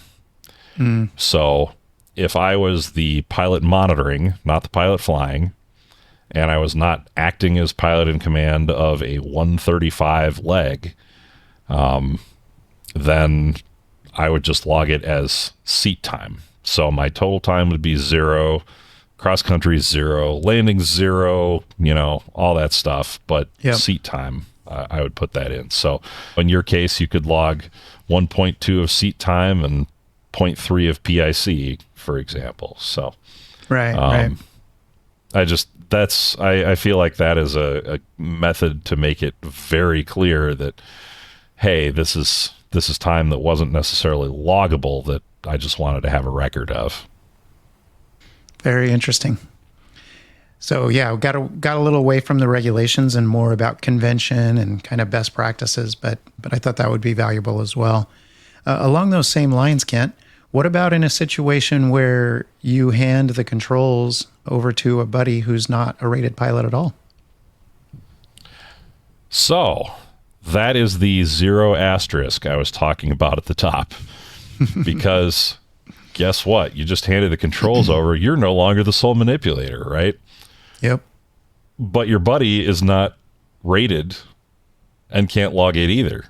So if I was the pilot monitoring, not the pilot flying, and I was not acting as pilot in command of a 135 leg, then I would just log it as seat time. So my total time would be 0, cross country 0, landing 0, all that stuff. But Yep. seat time, I would put that in. So in your case, you could log 1.2 of seat time and 0.3 of PIC, for example. So Right. I feel like that is a method to make it very clear that, hey, this is time that wasn't necessarily loggable that I just wanted to have a record of. Very interesting. So yeah, we got a little away from the regulations and more about convention and kind of best practices, but I thought that would be valuable as well. Along those same lines, Kent, What about in a situation where you hand the controls over to a buddy who's not a rated pilot at all? So that is the 0 asterisk I was talking about at the top. Because guess what? You just handed the controls over. You're no longer the sole manipulator, right? Yep. But your buddy is not rated and can't log it either.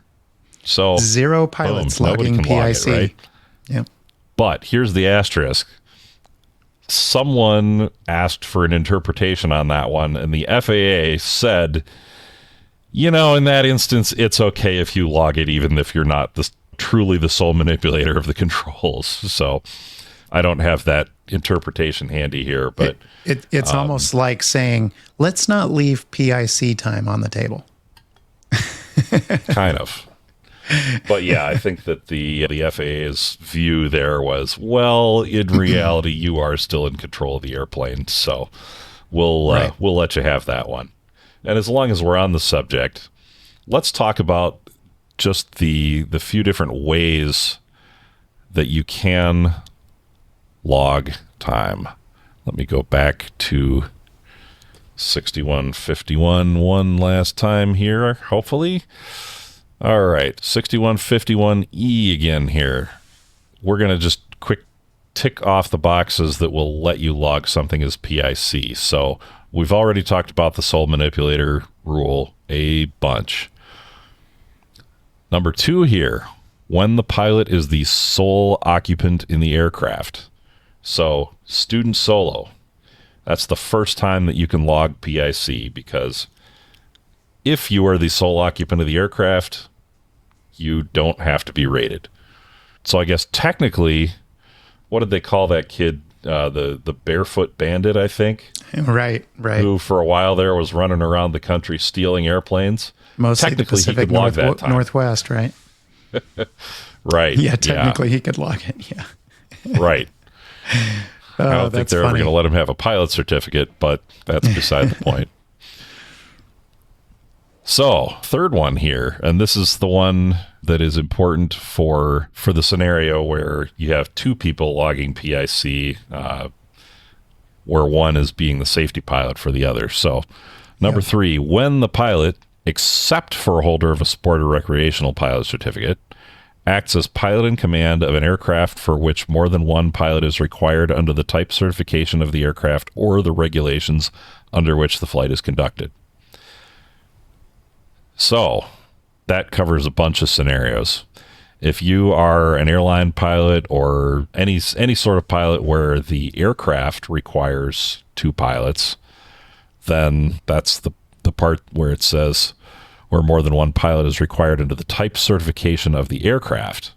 So 0 pilots boom, nobody logging can log PIC. it, right? Yep. But here's the asterisk. Someone asked for an interpretation on that one, and the FAA said, in that instance, it's okay if you log it, even if you're not truly the sole manipulator of the controls. So I don't have that interpretation handy here, but It's almost like saying, let's not leave PIC time on the table. kind of. But yeah, I think that the FAA's view there was, well, in reality, you are still in control of the airplane, so we'll let you have that one. And as long as we're on the subject, let's talk about just the few different ways that you can log time. Let me go back to 6151 one last time here, hopefully. All right, 6151E again here. We're going to just quick tick off the boxes that will let you log something as PIC. So we've already talked about the sole manipulator rule a bunch. Number 2 here, when the pilot is the sole occupant in the aircraft. So student solo, that's the first time that you can log PIC, because if you are the sole occupant of the aircraft, you don't have to be rated. So I guess technically, what did they call that kid? The barefoot bandit, I think. Right. Who for a while there was running around the country stealing airplanes. Mostly the Technically, he Pacific could log that time. Northwest, right? Right. Yeah, technically he could log it. Yeah. Right. I don't think they're ever funny. going to let him have a pilot certificate, but that's beside the point. So, third one here, and this is the one that is important for the scenario where you have 2 people logging PIC, where one is being the safety pilot for the other. So, number 3, when the pilot, except for a holder of a sport or recreational pilot certificate, acts as pilot in command of an aircraft for which more than one pilot is required under the type certification of the aircraft or the regulations under which the flight is conducted. So that covers a bunch of scenarios. If you are an airline pilot or any sort of pilot where the aircraft requires 2 pilots, then that's the part where it says where more than one pilot is required under the type certification of the aircraft.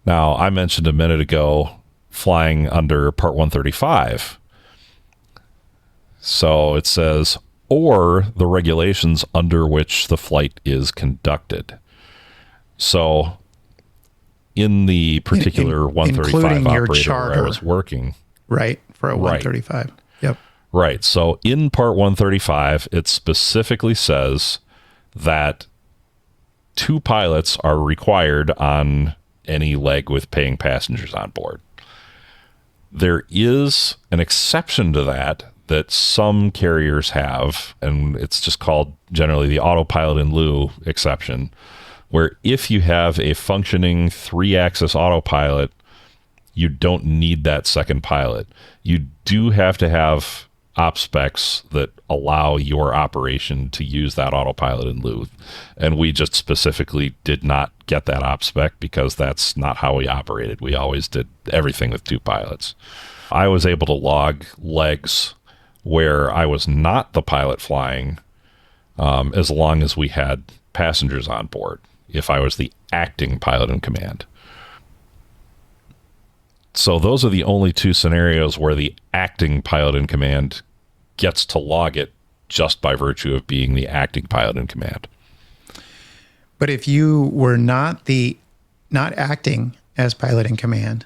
Now, I mentioned a minute ago flying under Part 135. So it says, or the regulations under which the flight is conducted. So in the particular 135 operator where I was working. Right, for a 135. Yep. Right. So in Part 135, it specifically says that 2 pilots are required on any leg with paying passengers on board. There is an exception to that some carriers have, and it's just called generally the autopilot in lieu exception, where if you have a functioning 3-axis autopilot, you don't need that second pilot. You do have to have op specs that allow your operation to use that autopilot in lieu. And we just specifically did not get that op spec because that's not how we operated. We always did everything with 2 pilots. I was able to log legs where I was not the pilot flying, as long as we had passengers on board, if I was the acting pilot in command. So those are the only 2 scenarios where the acting pilot in command gets to log it just by virtue of being the acting pilot in command. But if you were not acting as pilot in command,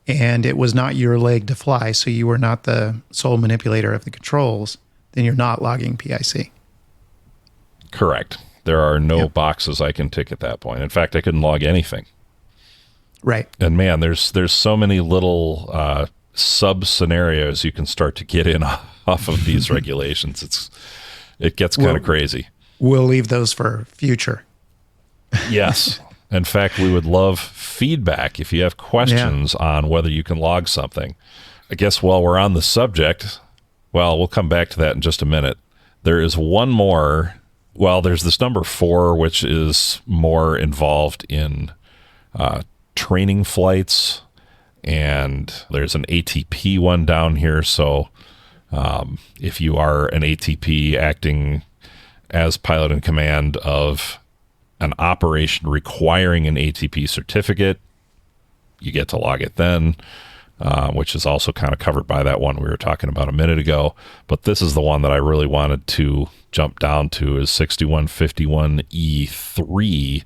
and it was not your leg to fly, so you were not the sole manipulator of the controls, then you're not logging PIC. Correct. There are no boxes I can tick at that point. In fact, I couldn't log anything. Right. And man, there's so many little sub scenarios you can start to get in off of these regulations. It gets kind of crazy. We'll leave those for future. Yes. In fact, we would love feedback if you have questions on whether you can log something. I guess while we're on the subject, well, we'll come back to that in just a minute. There is one more. Well, there's this number 4, which is more involved in training flights, and there's an ATP one down here. So if you are an ATP acting as pilot in command of an operation requiring an ATP certificate, you get to log it then, which is also kind of covered by that one we were talking about a minute ago. But this is the one that I really wanted to jump down to, is 6151E3.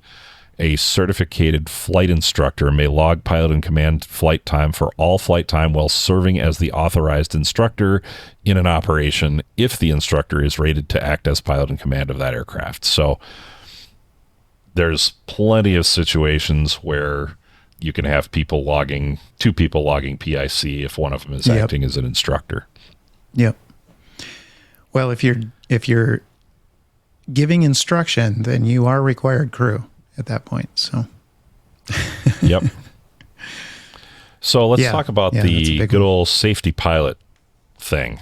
A certificated flight instructor may log pilot in command flight time for all flight time while serving as the authorized instructor in an operation if the instructor is rated to act as pilot in command of that aircraft. So there's plenty of situations where you can have two people logging PIC if one of them is acting as an instructor. Yep. Well, if you're giving instruction, then you are required crew at that point. So. Yep. So let's talk about the good old safety pilot thing.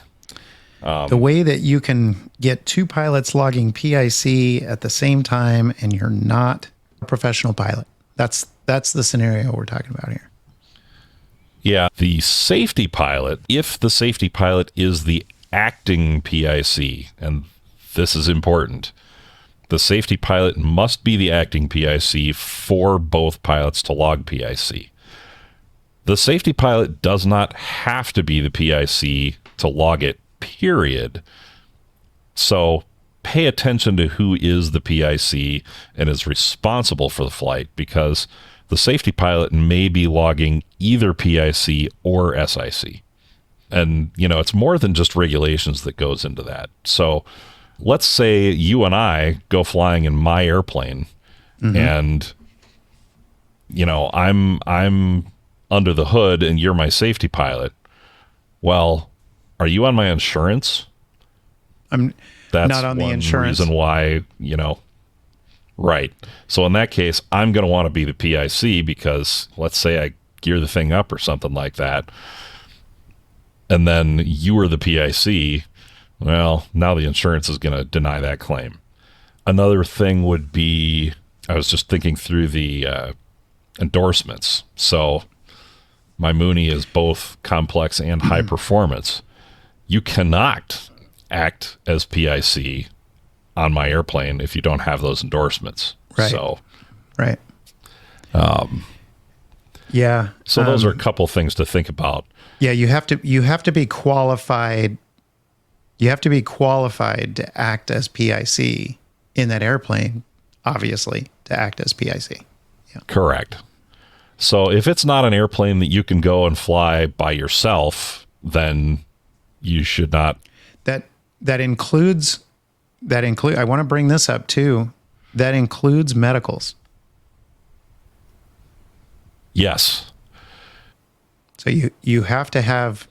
The way that you can get 2 pilots logging PIC at the same time and you're not a professional pilot. That's the scenario we're talking about here. Yeah, the safety pilot, if the safety pilot is the acting PIC, and this is important, the safety pilot must be the acting PIC for both pilots to log PIC. The safety pilot does not have to be the PIC to log it, period. So pay attention to who is the PIC and is responsible for the flight, because the safety pilot may be logging either PIC or SIC. And, it's more than just regulations that goes into that. So let's say you and I go flying in my airplane, and, I'm under the hood and you're my safety pilot. Well, are you on my insurance? I'm not on the insurance. Reason why, right. So in that case, I'm going to want to be the PIC, because let's say I gear the thing up or something like that, and then you are the PIC. Well, now the insurance is going to deny that claim. Another thing would be, I was just thinking through the endorsements. So my Mooney is both complex and high performance. You cannot act as PIC on my airplane if you don't have those endorsements. Right. So, right. So those are a couple things to think about. Yeah, you have to be qualified. You have to be qualified to act as PIC in that airplane, obviously, to act as PIC. Yeah. Correct. So if it's not an airplane that you can go and fly by yourself, then you should not. That includes, I want to bring this up too. That includes medicals. Yes. So you have to have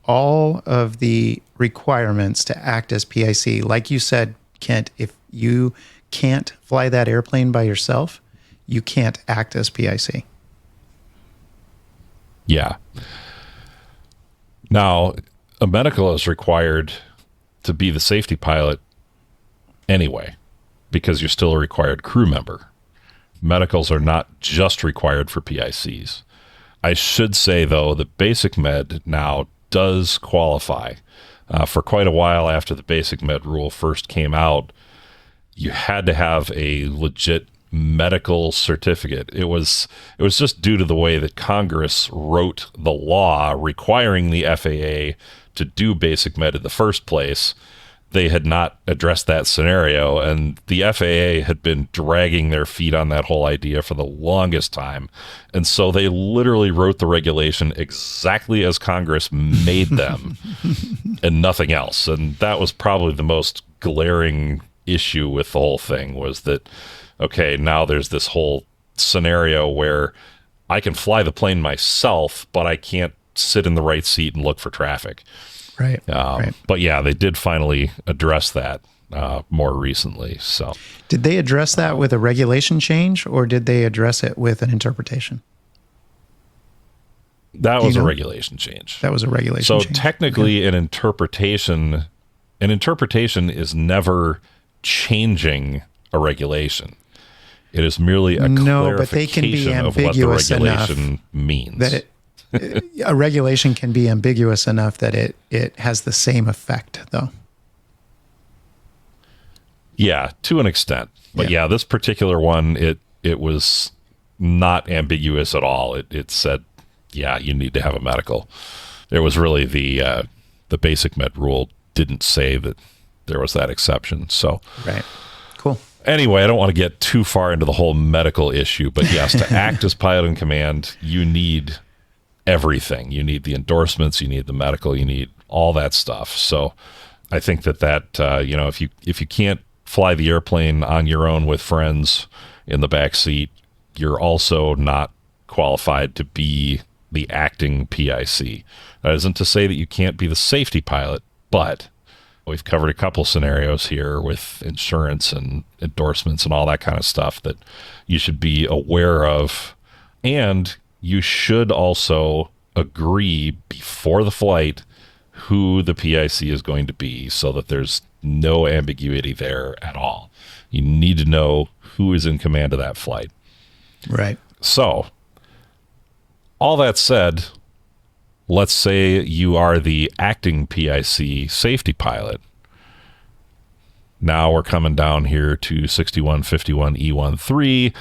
all of the requirements to act as PIC. Like you said, Kent, if you can't fly that airplane by yourself, you can't act as PIC. Yeah. Now, a medical is required to be the safety pilot anyway, because you're still a required crew member. Medicals are not just required for PICs. I should say, though, that Basic Med now does qualify. For quite a while after the Basic Med rule first came out, you had to have a legit medical certificate. It was just due to the way that Congress wrote the law requiring the FAA to do Basic Med in the first place. They had not addressed that scenario, and the FAA had been dragging their feet on that whole idea for the longest time. And so they literally wrote the regulation exactly as Congress made them and nothing else. And that was probably the most glaring issue with the whole thing, was that, okay, now there's this whole scenario where I can fly the plane myself, but I can't sit in the right seat and look for traffic. Right. Right. But yeah, they did finally address that more recently. So Did they address that with a regulation change, or did they address it with an interpretation? that was a regulation change. That was a regulation So change. technically, an interpretation is never changing a regulation. It is merely a No, but they can be clarification of what the ambiguous enough regulation means. that a regulation can be ambiguous enough that it has the same effect, though. Yeah, to an extent. But yeah, this particular one, it was not ambiguous at all. It said, yeah, you need to have a medical. There was really the basic med rule didn't say that there was that exception. So Right. Cool. anyway, I don't want to get too far into the whole medical issue, but yes, to act as pilot in command, you need everything. You need the endorsements, you need the medical, you need all that stuff. So I think that if you can't fly the airplane on your own with friends in the back seat, you're also not qualified to be the acting PIC. That isn't to say that you can't be the safety pilot, but we've covered a couple scenarios here with insurance and endorsements and all that kind of stuff that you should be aware of. And you should also agree before the flight who the PIC is going to be so that there's no ambiguity there at all. You need to know who is in command of that flight. Right. So, all that said, let's say you are the acting PIC safety pilot. Now we're coming down here to 6151E13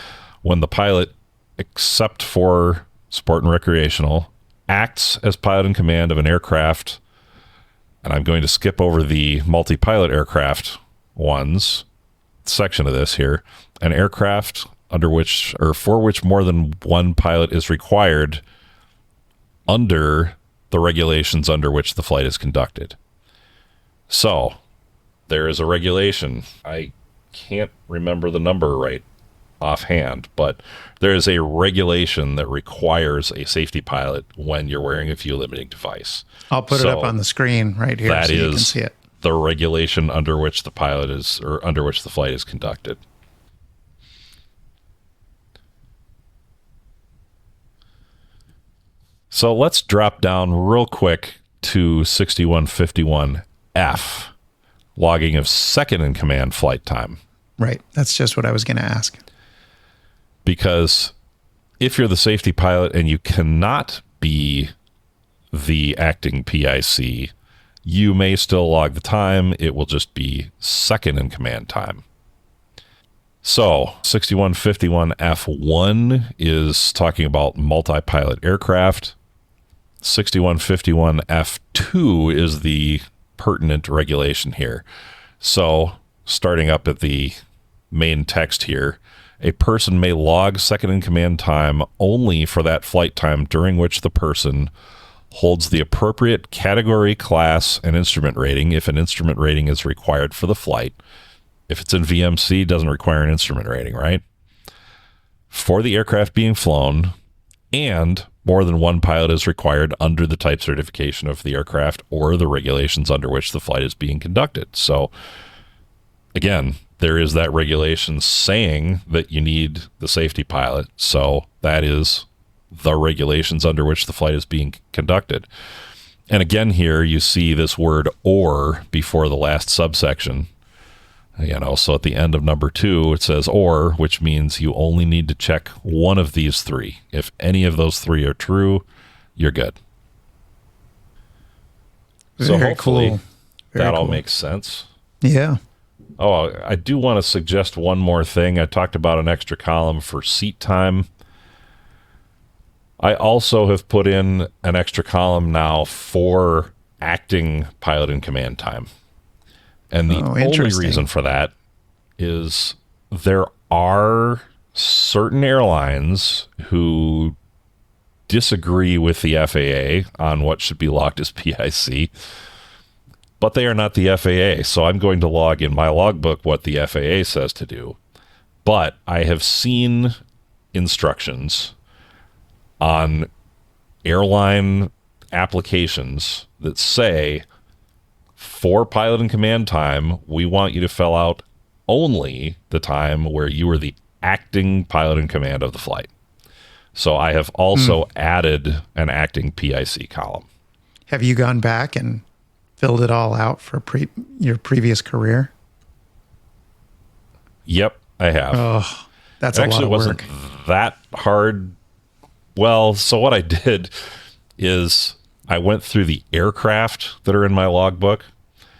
when the pilot, except for sport and recreational, acts as pilot in command of an aircraft. And I'm going to skip over the multi-pilot aircraft ones section of this here. An aircraft under which or for which more than one pilot is required under the regulations under which the flight is conducted. So there is a regulation. I can't remember the number right offhand, but there is a regulation that requires a safety pilot when you're wearing a fuel limiting device. I'll put it up on the screen right here That so you is can see it. the regulation under which the pilot is, or under which the flight is conducted. So let's drop down real quick to 6151F, logging of second in command flight time. Right. That's just what I was going to ask. Because if you're the safety pilot and you cannot be the acting PIC, you may still log the time. It will just be second in command time. So 6151F1 is talking about multi-pilot aircraft. 6151F2 is the pertinent regulation here. So starting up at the main text here, a person may log second in command time only for that flight time during which the person holds the appropriate category, class, and instrument rating if an instrument rating is required for the flight. If it's in VMC, it doesn't require an instrument rating, right? For the aircraft being flown, and more than one pilot is required under the type certification of the aircraft or the regulations under which the flight is being conducted. So, again, there is that regulation saying that you need the safety pilot. So that is the regulations under which the flight is being conducted. And again, here you see this word or before the last subsection. So at the end of number 2, it says or, which means you only need to check one of these 3. If any of those 3 are true, you're good. So Very hopefully cool. Very that all cool. makes sense. Yeah. Oh, I do want to suggest one more thing. I talked about an extra column for seat time. I also have put in an extra column now for acting pilot in command time. And the only interesting. reason for that is there are certain airlines who disagree with the FAA on what should be logged as PIC, but they are not the FAA. So I'm going to log in my logbook what the FAA says to do. But I have seen instructions on airline applications that say, for pilot and command time, we want you to fill out only the time where you were the acting pilot in command of the flight. So I have also added an acting PIC column. Have you gone back and filled it all out for your previous career? Yep, I have. Oh, that's a lot of Actually, it work. wasn't that hard. Well, so what I did is I went through the aircraft that are in my logbook.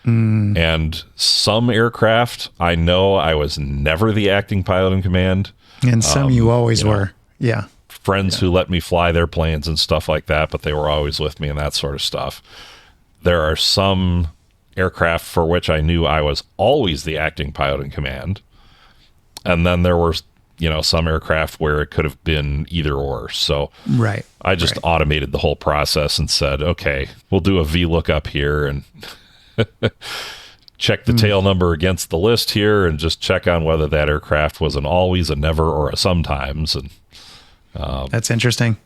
And some aircraft, I know I was never the acting pilot in command. And some you always were. Yeah. Friends who let me fly their planes and stuff like that, but they were always with me and that sort of stuff. There are some aircraft for which I knew I was always the acting pilot in command. And then there were, some aircraft where it could have been either or. So Right. I just automated the whole process and said, okay, we'll do a VLOOKUP here and check the tail number against the list here and just check on whether that aircraft was an always, a never, or a sometimes. And That's interesting.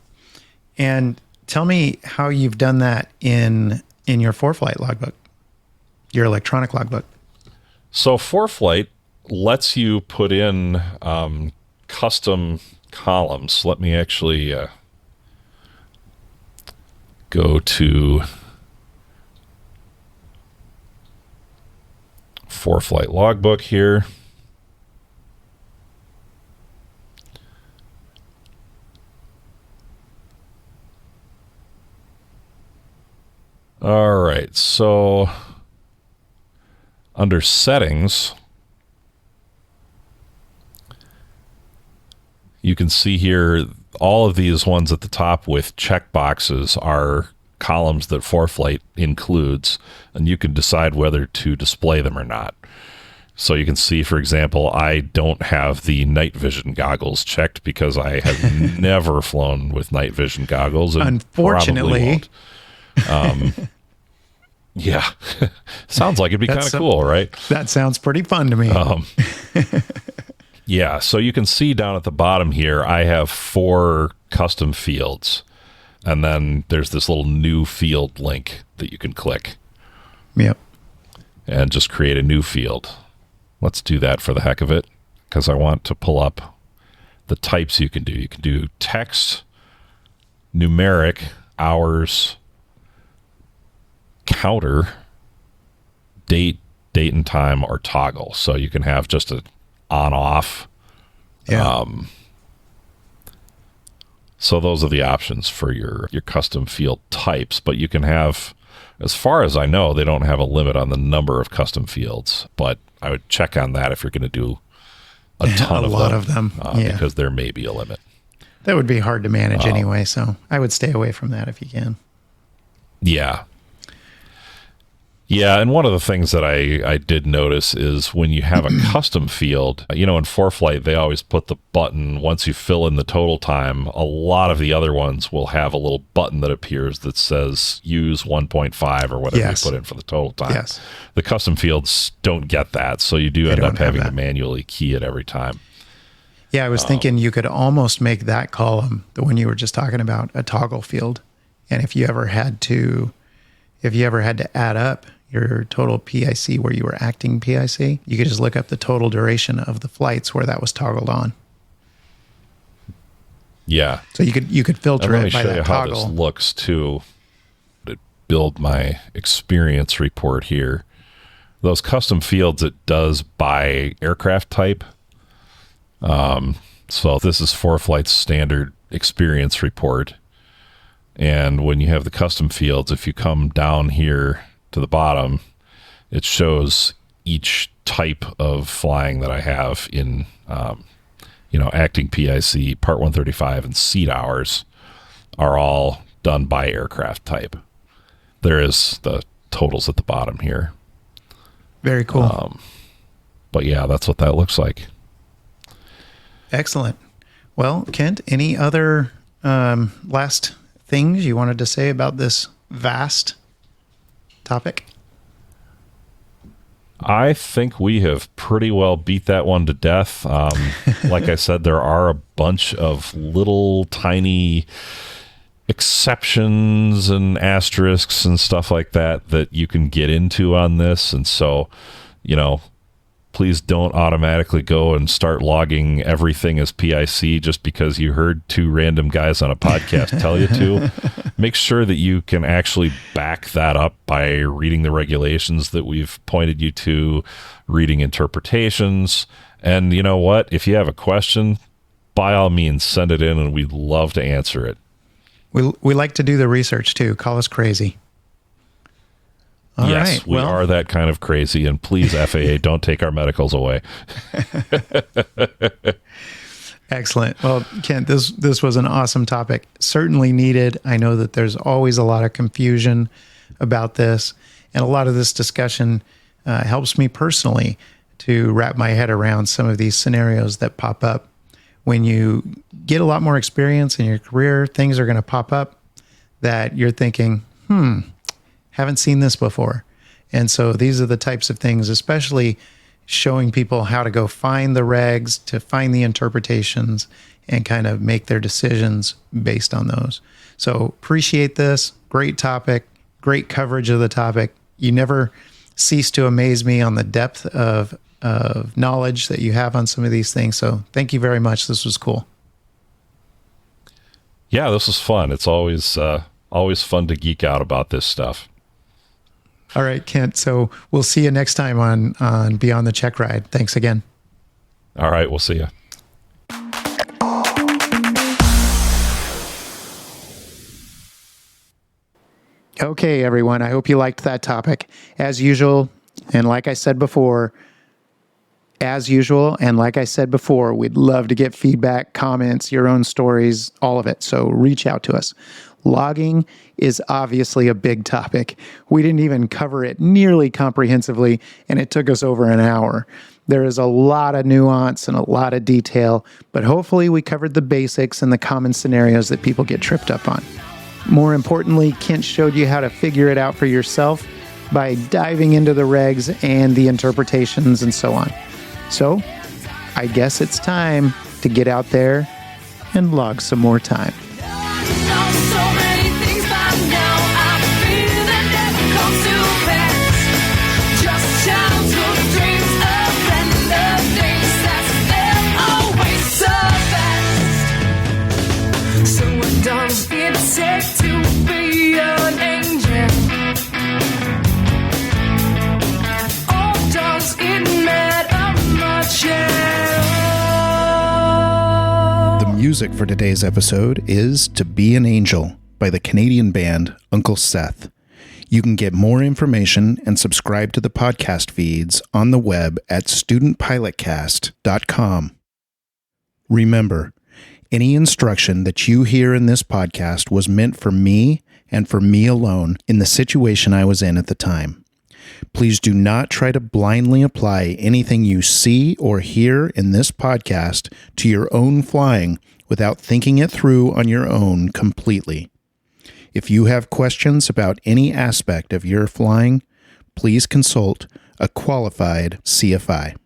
And tell me how you've done that in your ForeFlight logbook, your electronic logbook. so ForeFlight lets you put in custom columns. Let me actually go to ForeFlight logbook here. All right, so under settings, you can see here all of these ones at the top with check boxes are columns that ForeFlight includes, and you can decide whether to display them or not. So you can see, for example, I don't have the night vision goggles checked because I have never flown with night vision goggles. And Unfortunately. Yeah. Sounds like it'd be kind of cool, right? That sounds pretty fun to me. Yeah, so you can see down at the bottom here, I have 4 custom fields. And then there's this little new field link that you can click Yep. and just create a new field. Let's do that for the heck of it, because I want to pull up the types you can do. You can do text, numeric, hours, counter, date and time, or toggle. So you can have just a on-off. Yeah. So those are the options for your custom field types, but you can have, as far as I know, they don't have a limit on the number of custom fields, but I would check on that if you're going to do a ton a of lot them, of them. Yeah. because there may be a limit. That would be hard to manage anyway, so I would stay away from that if you can. Yeah. Yeah, and one of the things that I did notice is when you have a custom field, in ForeFlight, they always put the button, once you fill in the total time, a lot of the other ones will have a little button that appears that says use 1.5 or whatever Yes. you put in for the total time. Yes. The custom fields don't get that, so you do end don't up have having to that. manually key it every time. Yeah, I was thinking you could almost make that column, the one you were just talking about, a toggle field. And if you ever had to add up your total PIC where you were acting PIC, you could just look up the total duration of the flights where that was toggled on. Yeah. So you could filter And let me it by show you that how toggle. this looks too. To build my experience report here. Those custom fields, it does by aircraft type. So this is ForeFlight's standard experience report. And when you have the custom fields, if you come down here to the bottom, it shows each type of flying that I have in, acting PIC, Part 135, and seat hours are all done by aircraft type. There is the totals at the bottom here. Very cool. But yeah, that's what that looks like. Excellent. Well, Kent, any other last things you wanted to say about this vast topic? I think we have pretty well beat that one to death. Like I said, there are a bunch of little tiny exceptions and asterisks and stuff like that you can get into on this. And so, please don't automatically go and start logging everything as PIC just because you heard two random guys on a podcast tell you to. Make sure that you can actually back that up by reading the regulations that we've pointed you to, reading interpretations. And you know what? If you have a question, by all means, send it in and we'd love to answer it. We like to do the research too. Call us crazy. All yes, right, we are that kind of crazy, and please, FAA, don't take our medicals away. Excellent. Well, Kent, this was an awesome topic. Certainly needed. I know that there's always a lot of confusion about this, and a lot of this discussion helps me personally to wrap my head around some of these scenarios that pop up. When you get a lot more experience in your career, things are going to pop up that you're thinking, haven't seen this before. And so these are the types of things, especially showing people how to go find the regs, to find the interpretations, and kind of make their decisions based on those. So appreciate this. Great topic, great coverage of the topic. You never cease to amaze me on the depth of knowledge that you have on some of these things. So thank you very much. This was cool. Yeah, this was fun. It's always fun to geek out about this stuff. All right, Kent. So we'll see you next time on Beyond the Check Ride. Thanks again. All right, we'll see you. Okay, everyone. I hope you liked that topic. As usual, and like I said before, we'd love to get feedback, comments, your own stories, all of it. So reach out to us. Logging is obviously a big topic. We didn't even cover it nearly comprehensively, and it took us over an hour. There is a lot of nuance and a lot of detail, but hopefully we covered the basics and the common scenarios that people get tripped up on. More importantly, Kent showed you how to figure it out for yourself by diving into the regs and the interpretations and so on. So, I guess it's time to get out there and log some more time. Does it take to be an angel? Or does it matter much at all? The music for today's episode is To Be an Angel by the Canadian band Uncle Seth. You can get more information and subscribe to the podcast feeds on the web at studentpilotcast.com. Remember, any instruction that you hear in this podcast was meant for me and for me alone in the situation I was in at the time. Please do not try to blindly apply anything you see or hear in this podcast to your own flying without thinking it through on your own completely. If you have questions about any aspect of your flying, please consult a qualified CFI.